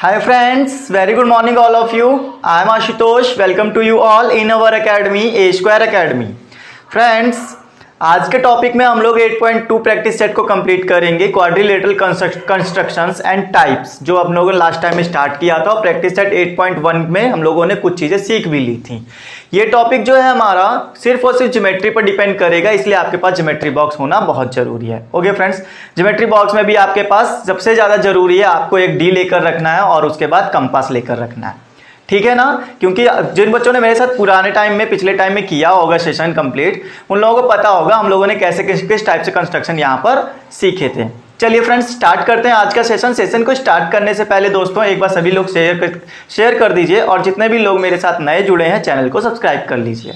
Hi friends, very good morning all of you. I am Ashutosh. Welcome to you all in our academy, A Square Academy. Friends, आज के topic में हम लोग 8.2 practice set को complete करेंगे, quadrilateral constructions and types, जो हम लोगों ने लास्ट टाइम में स्टार्ट किया था। प्रैक्टिस सेट 8.1 में हम लोगों ने कुछ चीज़ें सीख भी ली थी। ये टॉपिक जो है हमारा सिर्फ और सिर्फ ज्योमेट्री पर डिपेंड करेगा, इसलिए आपके पास ज्योमेट्री बॉक्स होना बहुत जरूरी है। ओके फ्रेंड्स, ज्योमेट्री बॉक्स में भी आपके पास सबसे ज़्यादा जरूरी है आपको एक डी लेकर रखना है और उसके बाद कंपास लेकर रखना है, ठीक है ना। क्योंकि जिन बच्चों ने मेरे साथ पुराने टाइम में पिछले टाइम में किया होगा सेशन कंप्लीट, उन लोगों को पता होगा हम लोगों ने कैसे किस टाइप से कंस्ट्रक्शन यहाँ पर सीखे थे। चलिए फ्रेंड्स, स्टार्ट करते हैं आज का सेशन को स्टार्ट करने से पहले दोस्तों एक बार सभी लोग शेयर कर दीजिए और जितने भी लोग मेरे साथ नए जुड़े हैं चैनल को सब्सक्राइब कर लीजिए।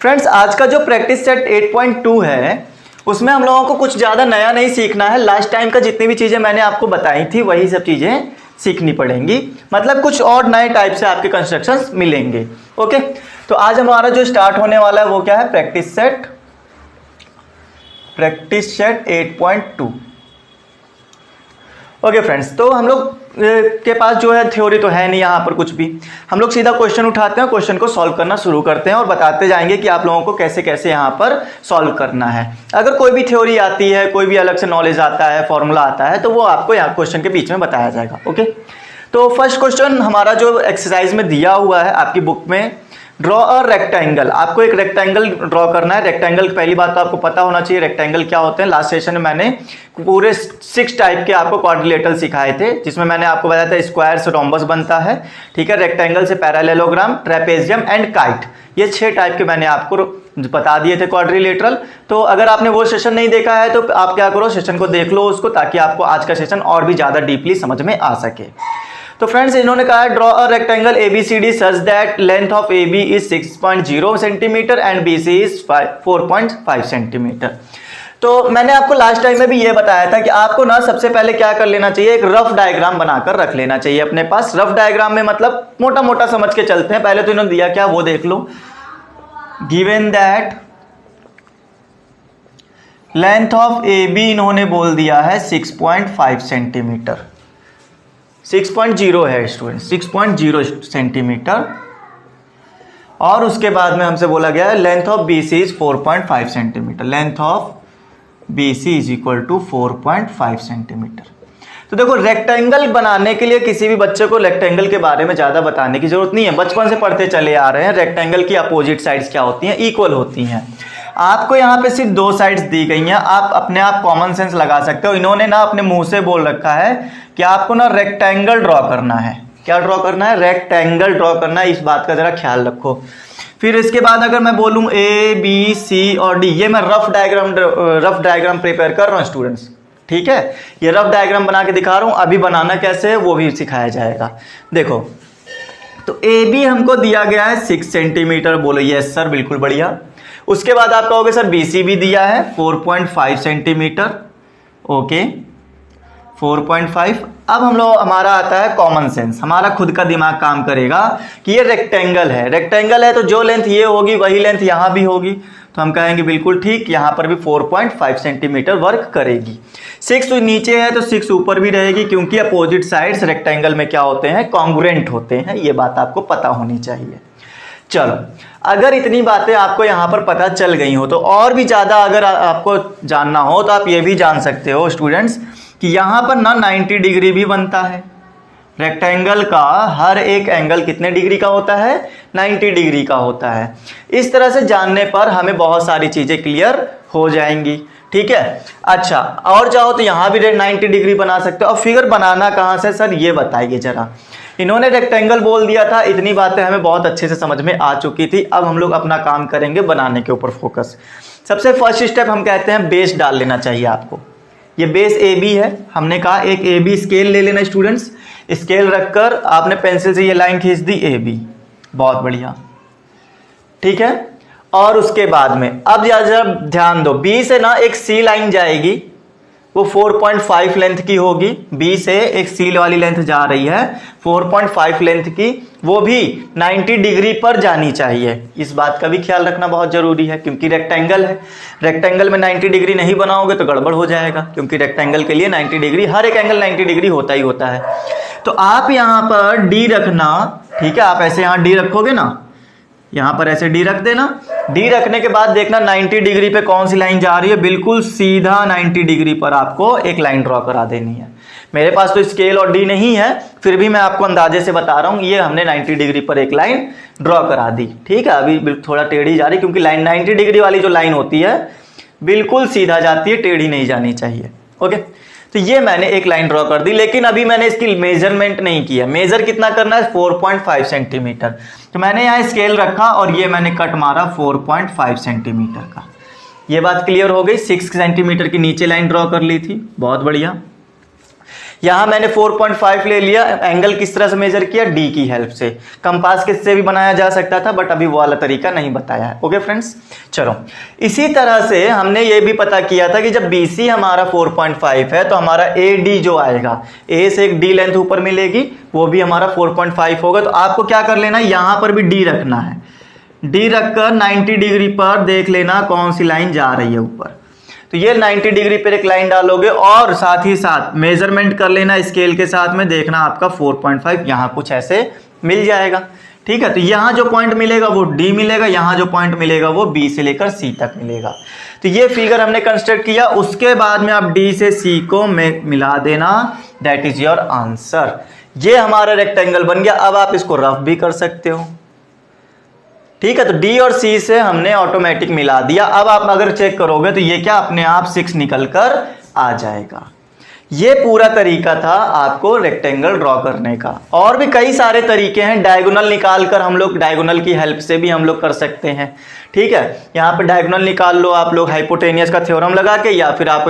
फ्रेंड्स, आज का जो प्रैक्टिस सेट 8.2 है उसमें हम लोगों को कुछ ज़्यादा नया नहीं सीखना है। लास्ट टाइम का जितनी भी चीज़ें मैंने आपको बताई थी वही सब चीज़ें सीखनी पड़ेंगी, मतलब कुछ और नए टाइप से आपके कंस्ट्रक्शंस मिलेंगे। ओके, तो आज हमारा जो स्टार्ट होने वाला है वो क्या है, प्रैक्टिस सेट 8.2। ओके फ्रेंड्स, तो हम लोग के पास जो है थ्योरी तो है नहीं यहाँ पर कुछ भी, हम लोग सीधा क्वेश्चन उठाते हैं, क्वेश्चन को सॉल्व करना शुरू करते हैं और बताते जाएंगे कि आप लोगों को कैसे कैसे यहाँ पर सॉल्व करना है। अगर कोई भी थ्योरी आती है, कोई भी अलग से नॉलेज आता है, फॉर्मूला आता है, तो वो आपको यहाँ क्वेश्चन के बीच में बताया जाएगा। ओके, तो फर्स्ट क्वेश्चन हमारा जो एक्सरसाइज में दिया हुआ है आपकी बुक में, ड्रॉ अ रेक्टेंगल। आपको एक रेक्टेंगल ड्रॉ करना है। रेक्टेंगल पहली बात तो आपको पता होना चाहिए रेक्टेंगल क्या होते हैं। लास्ट सेशन में मैंने पूरे 6 टाइप के आपको क्वाड्रिलेटरल सिखाए थे, जिसमें मैंने आपको बताया था स्क्वायर से रोम्बस बनता है, ठीक है, रेक्टेंगल से पैरेललोग्राम, ट्रेपेजियम एंड काइट। ये 6 टाइप के मैंने आपको बता दिए थे क्वाड्रिलेटरल। तो अगर आपने वो सेशन नहीं देखा है तो आप क्या करो, सेशन को देख लो उसको, ताकि आपको आज का सेशन और भी ज़्यादा डीपली समझ में आ सके। तो फ्रेंड्स, इन्होंने कहा है draw a rectangle ABCD such that length of AB is 6.0 centimetre and BC is 4.5 centimetre. तो मैंने आपको लास्ट टाइम में भी ये बताया था कि आपको ना सबसे पहले क्या कर लेना चाहिए, एक रफ डायग्राम बनाकर रख लेना चाहिए अपने पास। रफ डायग्राम में मतलब मोटा मोटा समझ के चलते हैं। पहले तो इन्होंने दिया क्या वो देख लो, given that length of AB इन्होंने बोल दिया है 6.5 सेंटीमीटर, 6.0 है स्टूडेंट, 6.0 सेंटीमीटर। और उसके बाद में हमसे बोला गया है length of BC is 4.5 centimetre, length of BC is equal to 4.5 centimetre. तो देखो, रेक्टेंगल बनाने के लिए किसी भी बच्चे को रेक्टेंगल के बारे में ज़्यादा बताने की जरूरत नहीं है, बचपन से पढ़ते चले आ रहे हैं। रेक्टेंगल की अपोजिट साइड्स क्या होती हैं, इक्वल होती हैं। आपको यहाँ पे सिर्फ 2 साइड्स दी गई हैं, आप अपने आप कॉमन सेंस लगा सकते हो। इन्होंने ना अपने मुंह से बोल रखा है कि आपको ना रेक्टेंगल ड्रॉ करना है। क्या ड्रॉ करना है, रेक्टेंगल ड्रॉ करना है, इस बात का जरा ख्याल रखो। फिर इसके बाद अगर मैं बोलूँ A B C और D, ये मैं रफ डायग्राम प्रिपेयर कर रहा हूँ स्टूडेंट्स, ठीक है। ये रफ डायग्राम बना के दिखा रहा हूँ, अभी बनाना कैसे है वो भी सिखाया जाएगा। देखो, तो AB हमको दिया गया है 6 सेंटीमीटर, बोलो यस सर, बिल्कुल बढ़िया। उसके बाद आप कहोगे सर BC भी दिया है 4.5 सेंटीमीटर, ओके 4.5। अब हम लोग हमारा आता है कॉमन सेंस, हमारा खुद का दिमाग काम करेगा कि ये रेक्टेंगल है तो जो लेंथ ये होगी वही लेंथ यहाँ भी होगी, तो हम कहेंगे बिल्कुल ठीक, यहाँ पर भी 4.5 सेंटीमीटर वर्क करेगी। 6 नीचे है तो 6 ऊपर भी रहेगी, क्योंकि अपोजिट साइड्स रेक्टेंगल में क्या होते हैं, कॉन्ग्रुएंट होते हैं। ये बात आपको पता होनी चाहिए। चलो, अगर इतनी बातें आपको यहाँ पर पता चल गई हो तो और भी ज़्यादा अगर आपको जानना हो तो आप ये भी जान सकते हो स्टूडेंट्स कि यहाँ पर ना 90 डिग्री भी बनता है। रेक्टेंगल का हर एक एंगल कितने डिग्री का होता है, 90 डिग्री का होता है। इस तरह से जानने पर हमें बहुत सारी चीज़ें क्लियर हो जाएंगी, ठीक है। अच्छा, और चाहो तो यहाँ भी 90 डिग्री बना सकते हो। और फिगर बनाना कहाँ से सर, ये बताइए जरा। इन्होंने रेक्टेंगल बोल दिया था, इतनी बातें हमें बहुत अच्छे से समझ में आ चुकी थी। अब हम लोग अपना काम करेंगे बनाने के ऊपर फोकस। सबसे फर्स्ट स्टेप हम कहते हैं बेस डाल लेना चाहिए आपको। ये बेस AB है, हमने कहा एक AB स्केल ले लेना स्टूडेंट्स। स्केल रखकर आपने पेंसिल से ये लाइन खींच दी AB, बहुत बढ़िया, ठीक है। और उसके बाद में अब जरा ध्यान दो, B से ना एक C लाइन जाएगी, वो 4.5 लेंथ की होगी। बी से एक सी वाली लेंथ जा रही है 4.5 लेंथ की, वो भी 90 डिग्री पर जानी चाहिए। इस बात का भी ख्याल रखना बहुत जरूरी है, क्योंकि रेक्टेंगल है, रेक्टेंगल में 90 डिग्री नहीं बनाओगे तो गड़बड़ हो जाएगा, क्योंकि रेक्टेंगल के लिए 90 डिग्री, हर एक एंगल 90 डिग्री होता ही होता है। तो आप यहां पर डी रखना, ठीक है, आप ऐसे यहां डी रखोगे ना, यहां पर ऐसे डी रख देना। डी रखने के बाद देखना 90 डिग्री पे कौन सी लाइन जा रही है, बिल्कुल सीधा 90 डिग्री पर आपको एक लाइन ड्रॉ करा देनी है। मेरे पास तो स्केल और डी नहीं है, फिर भी मैं आपको अंदाजे से बता रहा हूं, ये हमने 90 डिग्री पर एक लाइन ड्रॉ करा दी, ठीक है। अभी थोड़ा टेढ़ी जा रही, क्योंकि लाइन 90 डिग्री वाली जो लाइन होती है बिल्कुल सीधा जाती है, टेढ़ी नहीं जानी चाहिए। ओके, तो ये मैंने एक लाइन ड्रॉ कर दी, लेकिन अभी मैंने इसकी मेजरमेंट नहीं किया। मेजर कितना करना है, 4.5 सेंटीमीटर। तो मैंने यहाँ स्केल रखा और ये मैंने कट मारा 4.5 सेंटीमीटर का। ये बात क्लियर हो गई। 6 सेंटीमीटर की नीचे लाइन ड्रॉ कर ली थी, बहुत बढ़िया। यहां मैंने 4.5 ले लिया। एंगल किस तरह से मेजर किया, डी की हेल्प से। कंपास किससे भी बनाया जा सकता था, बट अभी वो वाला तरीका नहीं बताया है। ओके फ्रेंड्स, चलो इसी तरह से हमने ये भी पता किया था कि जब BC हमारा 4.5 है तो हमारा AD जो आएगा, A से एक D लेंथ ऊपर मिलेगी, वो भी हमारा 4.5 होगा। तो आपको क्या कर लेना, यहां पर भी D रखना है। D रखकर 90 डिग्री पर देख लेना कौन सी लाइन जा रही है ऊपर। तो ये 90 डिग्री पर एक लाइन डालोगे और साथ ही साथ मेजरमेंट कर लेना स्केल के साथ में, देखना आपका 4.5 यहां कुछ ऐसे मिल जाएगा, ठीक है। तो यहां जो पॉइंट मिलेगा वो D मिलेगा, यहां जो पॉइंट मिलेगा वो B से लेकर C तक मिलेगा। तो ये फिगर हमने कंस्ट्रक्ट किया। उसके बाद में आप D से C को मिला देना, दैट इज योर आंसर। ये हमारा रेक्टेंगल बन गया। अब आप इसको रफ भी कर सकते हो, ठीक है। तो D और C से हमने ऑटोमेटिक मिला दिया। अब आप अगर चेक करोगे तो ये क्या अपने आप 6 निकल कर आ जाएगा। ये पूरा तरीका था आपको रेक्टेंगल ड्रॉ करने का। और भी कई सारे तरीके हैं, डायगोनल निकाल कर हम लोग, डायगोनल की हेल्प से भी हम लोग कर सकते हैं, ठीक है। यहाँ पे डायगोनल निकाल लो आप लोग हाइपोटेनियस का थ्योरम लगा के, या फिर आप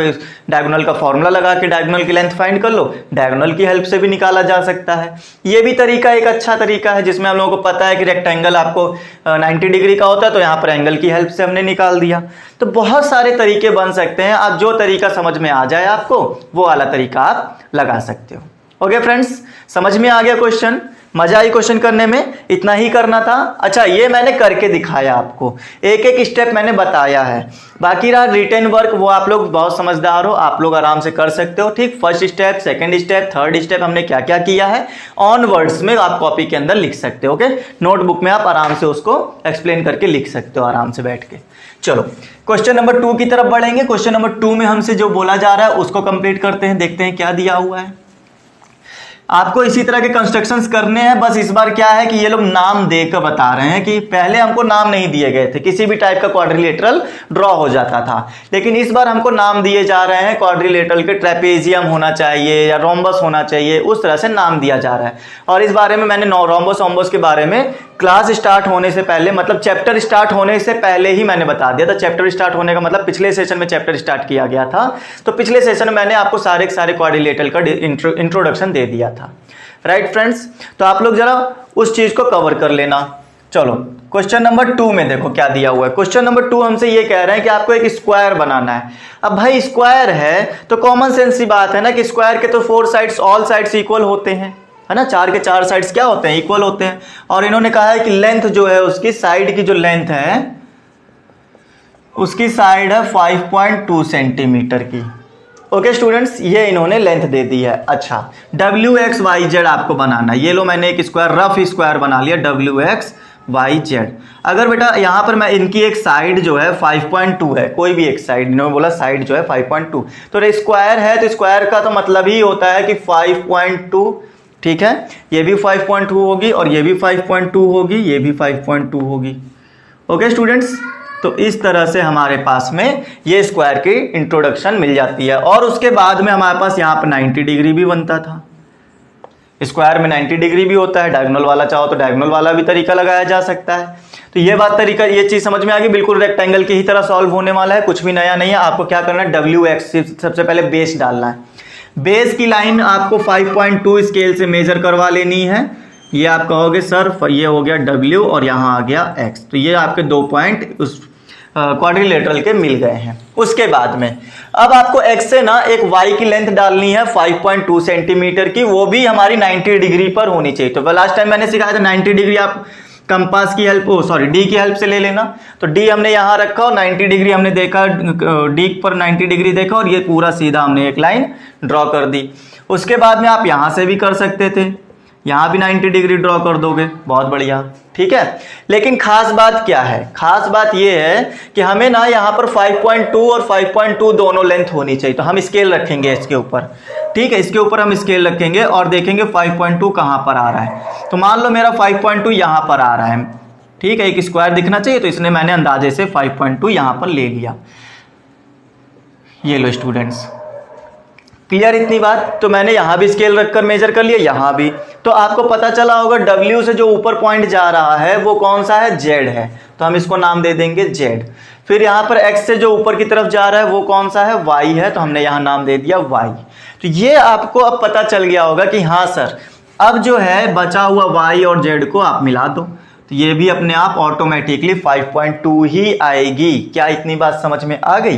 डायगोनल का फॉर्मूला लगा के डायगोनल की लेंथ फाइंड कर लो। डायगोनल की हेल्प से भी निकाला जा सकता है। ये भी तरीका एक अच्छा तरीका है, जिसमें हम लोगों को पता है कि रेक्टेंगल आपको 90 डिग्री का होता है, तो यहाँ पर एंगल की हेल्प से हमने निकाल दिया। तो बहुत सारे तरीके बन सकते हैं। आप जो तरीका समझ में आ जाए आपको, वो वाला तरीका आप लगा सकते हो। ओके फ्रेंड्स, समझ में आ गया क्वेश्चन? मजा आई क्वेश्चन करने में? इतना ही करना था। अच्छा, ये मैंने करके दिखाया आपको, एक एक स्टेप मैंने बताया है। बाकी रहा रिटेन वर्क, वो आप लोग बहुत समझदार हो, आप लोग आराम से कर सकते हो, ठीक। First step, second step, third step हमने क्या क्या किया है ऑन वर्ड्स में आप कॉपी के अंदर लिख सकते हो। ओके, नोटबुक में आप आराम से उसको एक्सप्लेन करके लिख सकते हो आराम से बैठ के। चलो क्वेश्चन नंबर 2 की तरफ बढ़ेंगे। क्वेश्चन नंबर 2 में हमसे जो बोला जा रहा है उसको कंप्लीट करते हैं, देखते हैं क्या दिया हुआ है। आपको इसी तरह के कंस्ट्रक्शंस करने हैं, बस इस बार क्या है कि ये लोग नाम देकर बता रहे हैं कि पहले हमको नाम नहीं दिए गए थे, किसी भी टाइप का क्वाड्रिलेटरल ड्रॉ हो जाता था, लेकिन इस बार हमको नाम दिए जा रहे हैं। क्वाड्रिलेटरल के ट्रेपेजियम होना चाहिए या रोम्बस होना चाहिए, उस तरह से नाम दिया जा रहा है। और इस बारे में मैंने रोम्बस ओम्बस के बारे में क्लास स्टार्ट होने से पहले, मतलब चैप्टर स्टार्ट होने से पहले ही मैंने बता दिया था। चैप्टर स्टार्ट होने का मतलब पिछले सेशन में चैप्टर स्टार्ट किया गया था, तो पिछले सेशन में मैंने आपको सारे के सारे क्वाड्रिलेटरल का इंट्रोडक्शन दे दिया था। राइट फ्रेंड्स, तो आप लोग जरा उस चीज को कवर कर लेना। चलो क्वेश्चन नंबर 2 में देखो क्या दिया हुआ है। क्वेश्चन नंबर 2 हमसे ये कह रहे हैं कि आपको एक स्क्वायर बनाना है। अब भाई स्क्वायर है तो कॉमन सेंस की बात है ना कि स्क्वायर के तो 4 साइड्स, ऑल साइड्स इक्वल होते हैं, है ना। 4 के 4 साइड्स क्या होते हैं, इक्वल होते हैं। और इन्होंने कहा है कि लेंथ जो है उसकी, साइड की जो लेंथ है उसकी साइड है 5.2 सेंटीमीटर की। ओके स्टूडेंट्स, ये इन्होंने लेंथ दे दी है। अच्छा, WXYZ आपको बनाना है। ये लो मैंने एक स्क्वायर, रफ स्क्वायर बना लिया, WXYZ। अगर बेटा यहाँ पर मैं इनकी एक साइड जो है 5.2 है, कोई भी एक साइड, इन्होंने बोला साइड जो है 5.2, तो स्क्वायर है तो स्क्वायर का तो मतलब ही होता है कि 5.2, ठीक है। ये भी 5.2 होगी और ये भी 5.2 होगी, ये भी 5.2 होगी। ओके स्टूडेंट्स, तो इस तरह से हमारे पास में ये स्क्वायर की इंट्रोडक्शन मिल जाती है। और उसके बाद में हमारे पास यहाँ पर 90 डिग्री भी बनता था। स्क्वायर में 90 डिग्री भी होता है, डायगोनल वाला चाहो तो डायगोनल वाला भी तरीका लगाया जा सकता है। तो ये बात तरीका, ये चीज समझ में आ गई। बिल्कुल रेक्टेंगल की ही तरह सॉल्व होने वाला है, कुछ भी नया नहीं है। आपको क्या करना है, WX सबसे पहले बेस डालना है। बेस की लाइन आपको 5.2 स्केल से मेजर करवा लेनी है। ये आप कहोगे सर ये हो गया W और यहाँ आ गया X, तो ये आपके 2 पॉइंट उस क्वाड्रिलेटरल के मिल गए हैं। उसके बाद में अब आपको x से ना एक y की लेंथ डालनी है 5.2 सेंटीमीटर की, वो भी हमारी 90 डिग्री पर होनी चाहिए। तो लास्ट टाइम मैंने सिखाया था 90 डिग्री आप कंपास की हेल्प डी की हेल्प से ले लेना। तो डी हमने यहाँ रखा और 90 डिग्री हमने देखा, डी पर 90 डिग्री देखा और ये पूरा सीधा हमने एक लाइन ड्रॉ कर दी। उसके बाद में आप यहाँ से भी कर सकते थे, यहाँ भी 90 डिग्री ड्रॉ कर दोगे, बहुत बढ़िया, ठीक है। लेकिन खास बात क्या है, खास बात ये है कि हमें ना यहाँ पर 5.2 और 5.2 दोनों लेंथ होनी चाहिए। तो हम स्केल रखेंगे इसके ऊपर, ठीक है, इसके ऊपर हम स्केल रखेंगे और देखेंगे 5.2 कहाँ पर आ रहा है। तो मान लो मेरा 5.2 यहाँ पर आ रहा है, ठीक है, एक स्क्वायर दिखना चाहिए, तो इसने मैंने अंदाजे से 5.2 यहाँ पर ले लिया। ये लो स्टूडेंट्स, क्लियर इतनी बात। तो मैंने यहाँ भी स्केल रखकर मेजर कर लिया, यहाँ भी। तो आपको पता चला होगा W से जो ऊपर पॉइंट जा रहा है वो कौन सा है, Z है, तो हम इसको नाम दे देंगे Z। फिर यहाँ पर X से जो ऊपर की तरफ जा रहा है वो कौन सा है, Y है, तो हमने यहाँ नाम दे दिया Y। तो ये आपको अब पता चल गया होगा कि हाँ सर, अब जो है बचा हुआ Y और Z को आप मिला दो, तो ये भी अपने आप ऑटोमेटिकली 5.2 ही आएगी। क्या इतनी बात समझ में आ गई,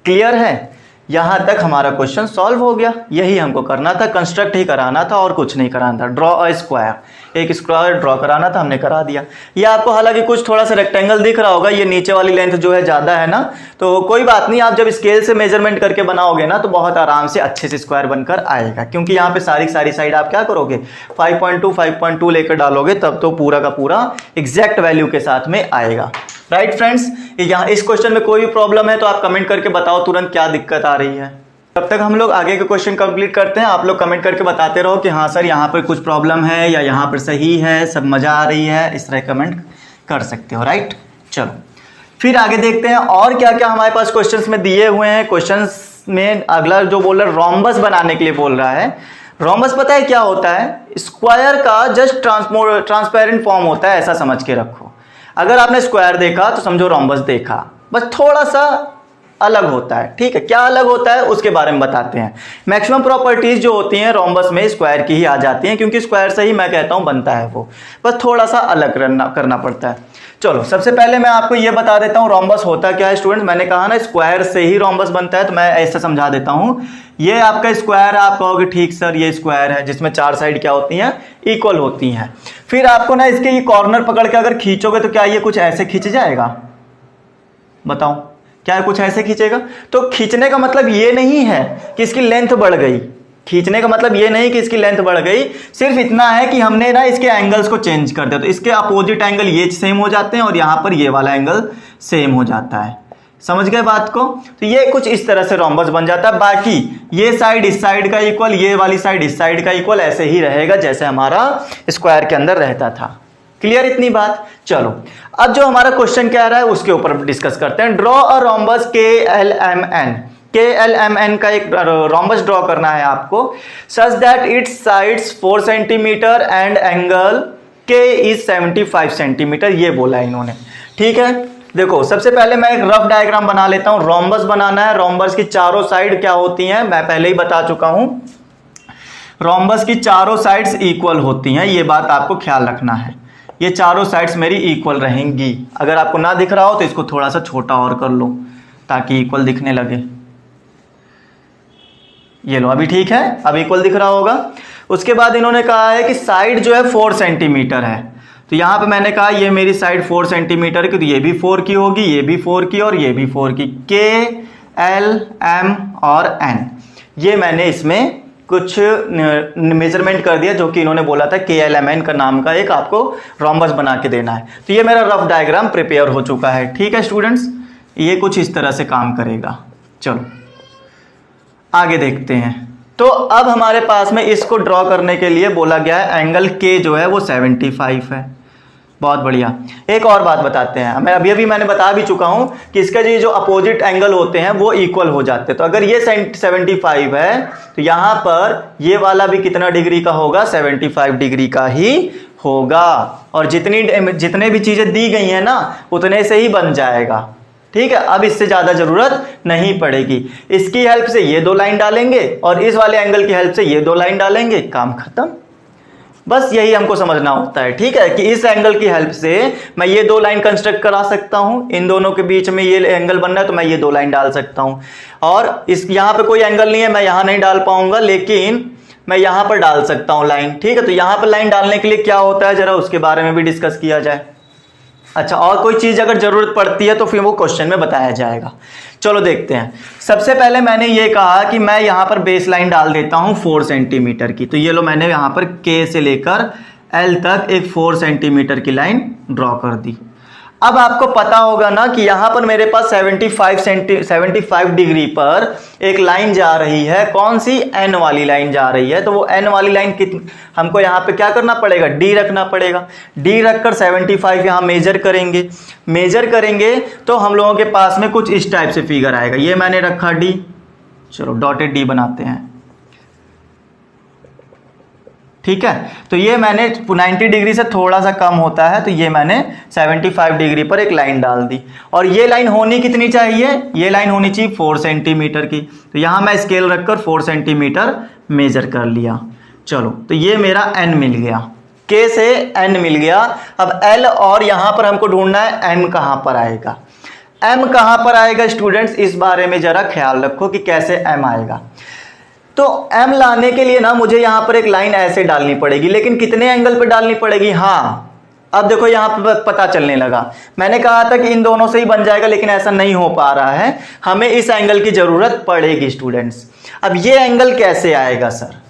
क्लियर है। यहां तक हमारा क्वेश्चन सॉल्व हो गया। यही हमको करना था, कंस्ट्रक्ट ही कराना था और कुछ नहीं कराना था। ड्रॉ अ स्क्वायर, एक स्क्वायर ड्रॉ कराना था, हमने करा दिया। ये आपको हालांकि कुछ थोड़ा सा रेक्टेंगल दिख रहा होगा, ये नीचे वाली लेंथ जो है ज़्यादा है ना, तो कोई बात नहीं, आप जब स्केल से मेजरमेंट करके बनाओगे ना तो बहुत आराम से अच्छे से स्क्वायर बनकर आएगा। क्योंकि यहाँ पे सारी साइड आप क्या करोगे, 5.2 लेकर डालोगे, तब तो पूरा का पूरा एग्जैक्ट वैल्यू के साथ में आएगा। राइट फ्रेंड्स, यहाँ इस क्वेश्चन में कोई भी प्रॉब्लम है तो आप कमेंट करके बताओ तुरंत क्या दिक्कत आ रही है। तब तक हम लोग आगे के क्वेश्चन कंप्लीट करते हैं। आप लोग कमेंट करके बताते रहो कि हाँ सर यहाँ पर कुछ प्रॉब्लम है या यहाँ पर सही है, सब मजा आ रही है, इस तरह कमेंट कर सकते हो। राइट, चलो फिर आगे देखते हैं और क्या क्या हमारे पास क्वेश्चंस में दिए हुए हैं। क्वेश्चंस में अगला जो बोल रहा है रोम्बस बनाने के लिए बोल रहा है। रोम्बस पता है क्या होता है, स्क्वायर का जस्ट ट्रांसपेरेंट फॉर्म होता है, ऐसा समझ के रखो। अगर आपने स्क्वायर देखा तो समझो रोम्बस देखा, बस थोड़ा सा अलग होता है, ठीक है। क्या अलग होता है उसके बारे में बताते हैं। मैक्सिमम प्रॉपर्टीज जो होती हैं रोम्बस में स्क्वायर की ही आ जाती हैं, क्योंकि स्क्वायर से ही मैं कहता हूं बनता है वो, बस थोड़ा सा अलग करना पड़ता है। चलो सबसे पहले मैं आपको ये बता देता हूँ रोम्बस होता क्या है। स्टूडेंट, मैंने कहा ना स्क्वायर से ही रोम्बस बनता है, तो मैं ऐसे समझा देता हूँ। ये आपका स्क्वायर है, आप कहोगे ठीक सर ये स्क्वायर है जिसमें चार साइड क्या होती हैं, इक्वल होती हैं। फिर आपको ना इसके ये कॉर्नर पकड़ के अगर खींचोगे तो क्या ये कुछ ऐसे खींच जाएगा, बताओ क्या कुछ ऐसे खींचेगा। तो खींचने का मतलब ये नहीं है कि इसकी लेंथ बढ़ गई, खींचने का मतलब ये नहीं कि इसकी लेंथ बढ़ गई, सिर्फ इतना है कि हमने ना इसके एंगल्स को चेंज कर दिया। तो इसके अपोजिट एंगल ये सेम हो जाते हैं और यहाँ पर ये वाला एंगल सेम हो जाता है। समझ गए बात को। तो ये कुछ इस तरह से रोम्बस बन जाता है। बाकी ये साइड इस साइड का इक्वल, ये वाली साइड इस साइड का इक्वल, ऐसे ही रहेगा जैसे हमारा स्क्वायर के अंदर रहता था। क्लियर इतनी बात। चलो अब जो हमारा क्वेश्चन क्या रहा है उसके ऊपर डिस्कस करते हैं। ड्रॉ अ रोम्बस KLMN का एक रोम्बस ड्रॉ करना है आपको, such that it's sides 4 centimetre and angle K is 75 centimetre, ये बोला है इन्होंने। ठीक है, देखो सबसे पहले मैं एक रफ डायग्राम बना लेता हूं। रोम्बस बनाना है, रोम्बस की चारों साइड क्या होती हैं मैं पहले ही बता चुका हूं, रोम्बस की चारों साइड्स इक्वल होती हैं, ये बात आपको ख्याल रखना है। ये चारों साइड्स मेरी इक्वल रहेंगी। अगर आपको ना दिख रहा हो तो इसको थोड़ा सा छोटा और कर लो ताकि इक्वल दिखने लगे। ये लो, अभी ठीक है, अब इक्वल दिख रहा होगा। उसके बाद इन्होंने कहा है कि साइड जो है 4 सेंटीमीटर है, तो यहां पे मैंने कहा ये मेरी साइड 4 सेंटीमीटर की, तो ये भी 4 की होगी, ये भी 4 की और ये भी 4 की। K, L, M और N, ये मैंने इसमें कुछ मेजरमेंट कर दिया जो कि इन्होंने बोला था KLMN का नाम का एक आपको रोम्बस बना के देना है। तो ये मेरा रफ डायग्राम प्रिपेयर हो चुका है। ठीक है स्टूडेंट्स, ये कुछ इस तरह से काम करेगा। चलो आगे देखते हैं। तो अब हमारे पास में इसको ड्रॉ करने के लिए बोला गया है एंगल K जो है वो 75 है। बहुत बढ़िया। एक और बात बताते हैं, मैं अभी मैंने बता भी चुका हूं कि इसका जो अपोजिट एंगल होते हैं वो इक्वल हो जाते हैं। तो अगर ये 75 है तो यहां पर ये वाला भी कितना डिग्री का होगा, 75 डिग्री का ही होगा। और जितने भी चीजें दी गई हैं ना उतने से ही बन जाएगा। ठीक है, अब इससे ज्यादा जरूरत नहीं पड़ेगी। इसकी हेल्प से ये 2 लाइन डालेंगे और इस वाले एंगल की हेल्प से ये 2 लाइन डालेंगे, काम खत्म। बस यही हमको समझना होता है, ठीक है, कि इस एंगल की हेल्प से मैं ये दो लाइन कंस्ट्रक्ट करा सकता हूं, इन दोनों के बीच में ये एंगल बनना है तो मैं ये दो लाइन डाल सकता हूं। और इस यहां पे कोई एंगल नहीं है, मैं यहां नहीं डाल पाऊंगा, लेकिन मैं यहां पर डाल सकता हूं लाइन, ठीक है। तो यहां पर लाइन डालने के लिए क्या होता है, जरा उसके बारे में भी डिस्कस किया जाए। अच्छा, और कोई चीज अगर जरूरत पड़ती है तो फिर वो क्वेश्चन में बताया जाएगा। चलो देखते हैं। सबसे पहले मैंने ये कहा कि मैं यहां पर बेस लाइन डाल देता हूं 4 सेंटीमीटर की। तो ये लो, मैंने यहां पर के से लेकर एल तक एक 4 सेंटीमीटर की लाइन ड्रॉ कर दी। अब आपको पता होगा ना कि यहां पर मेरे पास 75 डिग्री पर एक लाइन जा रही है। कौन सी? एन वाली लाइन जा रही है। तो वो एन वाली लाइन हमको यहां पे क्या करना पड़ेगा? डी रखना पड़ेगा। डी रखकर 75 यहां मेजर करेंगे। मेजर करेंगे तो हम लोगों के पास में कुछ इस टाइप से फिगर आएगा। ये मैंने रखा डी, चलो डॉटेड डी बनाते हैं, ठीक है। तो ये मैंने 90 डिग्री से थोड़ा सा कम होता है, तो ये मैंने 75 डिग्री पर एक लाइन डाल दी। और ये लाइन होनी कितनी चाहिए? ये लाइन होनी चाहिए 4 सेंटीमीटर की। तो यहां मैं स्केल रखकर 4 सेंटीमीटर मेजर कर लिया। चलो, तो ये मेरा एन मिल गया, के से एन मिल गया। अब एल और यहां पर हमको ढूंढना है एम कहां पर आएगा। एम कहां पर आएगा स्टूडेंट्स, इस बारे में जरा ख्याल रखो कि कैसे एम आएगा। तो m लाने के लिए ना मुझे यहां पर एक लाइन ऐसे डालनी पड़ेगी, लेकिन कितने एंगल पे डालनी पड़ेगी? हाँ, अब देखो यहां पर पता चलने लगा। मैंने कहा था कि इन दोनों से ही बन जाएगा, लेकिन ऐसा नहीं हो पा रहा है, हमें इस एंगल की जरूरत पड़ेगी स्टूडेंट्स। अब ये एंगल कैसे आएगा सर?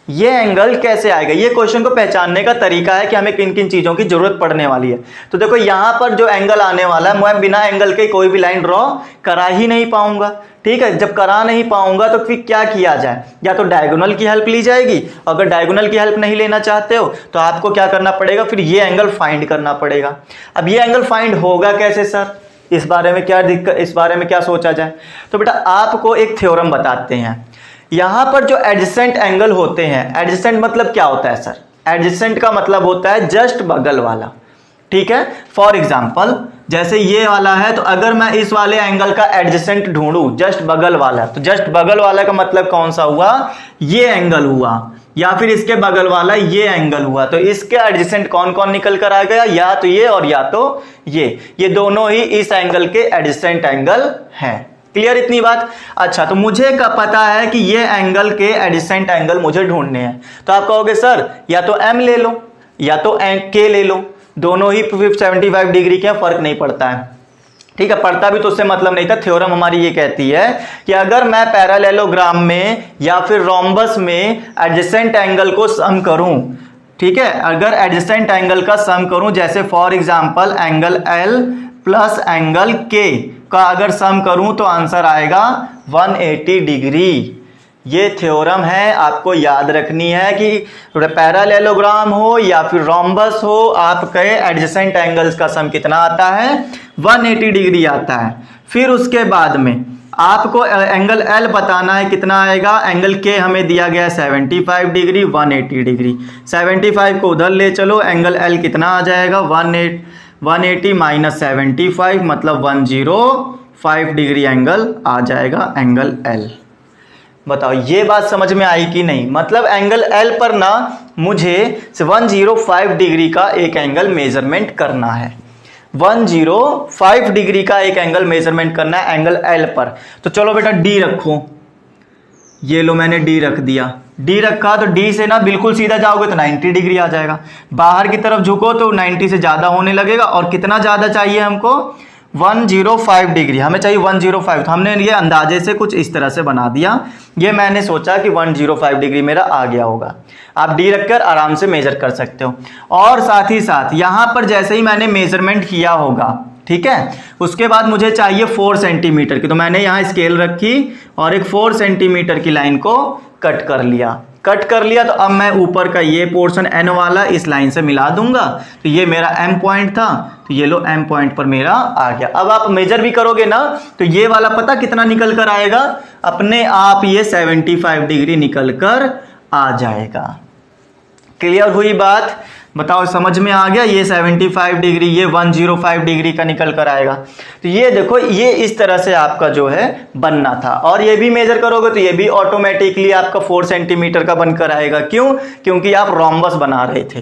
ये एंगल कैसे आएगा? ये क्वेश्चन को पहचानने का तरीका है कि हमें किन किन चीजों की जरूरत पड़ने वाली है। तो देखो यहां पर जो एंगल आने वाला है, मैं बिना एंगल के कोई भी लाइन ड्रॉ करा ही नहीं पाऊंगा, ठीक है। जब करा नहीं पाऊंगा तो फिर क्या किया जाए? या तो डायगोनल की हेल्प ली जाएगी। अगर डायगोनल की हेल्प नहीं लेना चाहते हो तो आपको क्या करना पड़ेगा? फिर ये एंगल फाइंड करना पड़ेगा। अब ये एंगल फाइंड होगा कैसे सर? इस बारे में क्या दिक्कत, इस बारे में क्या सोचा जाए? तो बेटा आपको एक थ्योरम बताते हैं। यहां पर जो एडजेसेंट एंगल होते हैं, एडजेसेंट मतलब क्या होता है सर? एडजेसेंट का मतलब होता है जस्ट बगल वाला, ठीक है। फॉर एग्जाम्पल जैसे ये वाला है, तो अगर मैं इस वाले एंगल का एडजेसेंट ढूंढूं, जस्ट बगल वाला, तो जस्ट बगल वाला का मतलब कौन सा हुआ? ये एंगल हुआ, या फिर इसके बगल वाला ये एंगल हुआ। तो इसके एडजेसेंट कौन कौन निकल कर आ गया? या तो ये और या तो ये दोनों ही इस एंगल के एडजेसेंट एंगल हैं। क्लियर इतनी बात? अच्छा, तो मुझे का पता है कि ये एंगल के एडजेसेंट एंगल मुझे ढूंढने हैं। तो आप कहोगे सर या तो एम ले लो या तो के ले लो, दोनों ही 75 डिग्री के, फर्क नहीं पड़ता है, ठीक है। पढ़ता भी तो उससे मतलब नहीं था। थ्योरम हमारी ये कहती है कि अगर मैं पैरेललोग्राम में या फिर रोम्बस में एडजेसेंट एंगल को सम करूं, ठीक है, अगर एडजेसेंट एंगल का सम करूं, जैसे for example angle L plus angle के का अगर सम करूं तो आंसर आएगा 180 डिग्री। ये थ्योरम है, आपको याद रखनी है कि पैरेललोग्राम हो या फिर रोम्बस हो, आपके एडजेसेंट एंगल्स का सम कितना आता है? 180 डिग्री आता है। फिर उसके बाद में आपको एंगल एल बताना है कितना आएगा। एंगल के हमें दिया गया 75 डिग्री, 180 डिग्री। 75 को उधर ले चलो, एंगल एल कितना आ जाएगा? 180 माइनस 75 मतलब 105 डिग्री एंगल आ जाएगा, एंगल एल। बताओ ये बात समझ में आई कि नहीं? मतलब एंगल एल पर ना मुझे 105 डिग्री का एक एंगल मेजरमेंट करना है। 105 डिग्री का एक एंगल मेजरमेंट करना है एंगल एल पर। तो चलो बेटा डी रखो, ये लो मैंने डी रख दिया। डी रखा तो डी से ना बिल्कुल सीधा जाओगे तो 90 डिग्री आ जाएगा। बाहर की तरफ झुको तो 90 से ज्यादा होने लगेगा। और कितना ज्यादा चाहिए हमको? 105 डिग्री हमें चाहिए, 105। तो हमने ये अंदाजे से कुछ इस तरह से बना दिया। ये मैंने सोचा कि 105 डिग्री मेरा आ गया होगा। आप डी रखकर आराम से मेजर कर सकते हो। और साथ ही साथ यहां पर जैसे ही मैंने मेजरमेंट किया होगा, ठीक है, उसके बाद मुझे चाहिए 4 सेंटीमीटर की। तो मैंने यहाँ स्केल रखी और एक 4 सेंटीमीटर की लाइन को कट कर लिया। कट कर लिया तो अब मैं ऊपर का ये पोर्शन एन वाला इस लाइन से मिला दूंगा। तो ये मेरा एम पॉइंट था, तो ये लो एम पॉइंट पर मेरा आ गया। अब आप मेजर भी करोगे ना तो ये वाला पता कितना निकल कर आएगा? अपने आप ये 75 डिग्री निकल कर आ जाएगा। क्लियर हुई बात? बताओ समझ में आ गया? ये 75 डिग्री, ये 105 डिग्री का निकल कर आएगा। तो ये देखो, ये इस तरह से आपका जो है बनना था। और ये भी मेजर करोगे तो ये भी ऑटोमेटिकली आपका 4 सेंटीमीटर का बनकर आएगा। क्यों? क्योंकि आप रोम्बस बना रहे थे,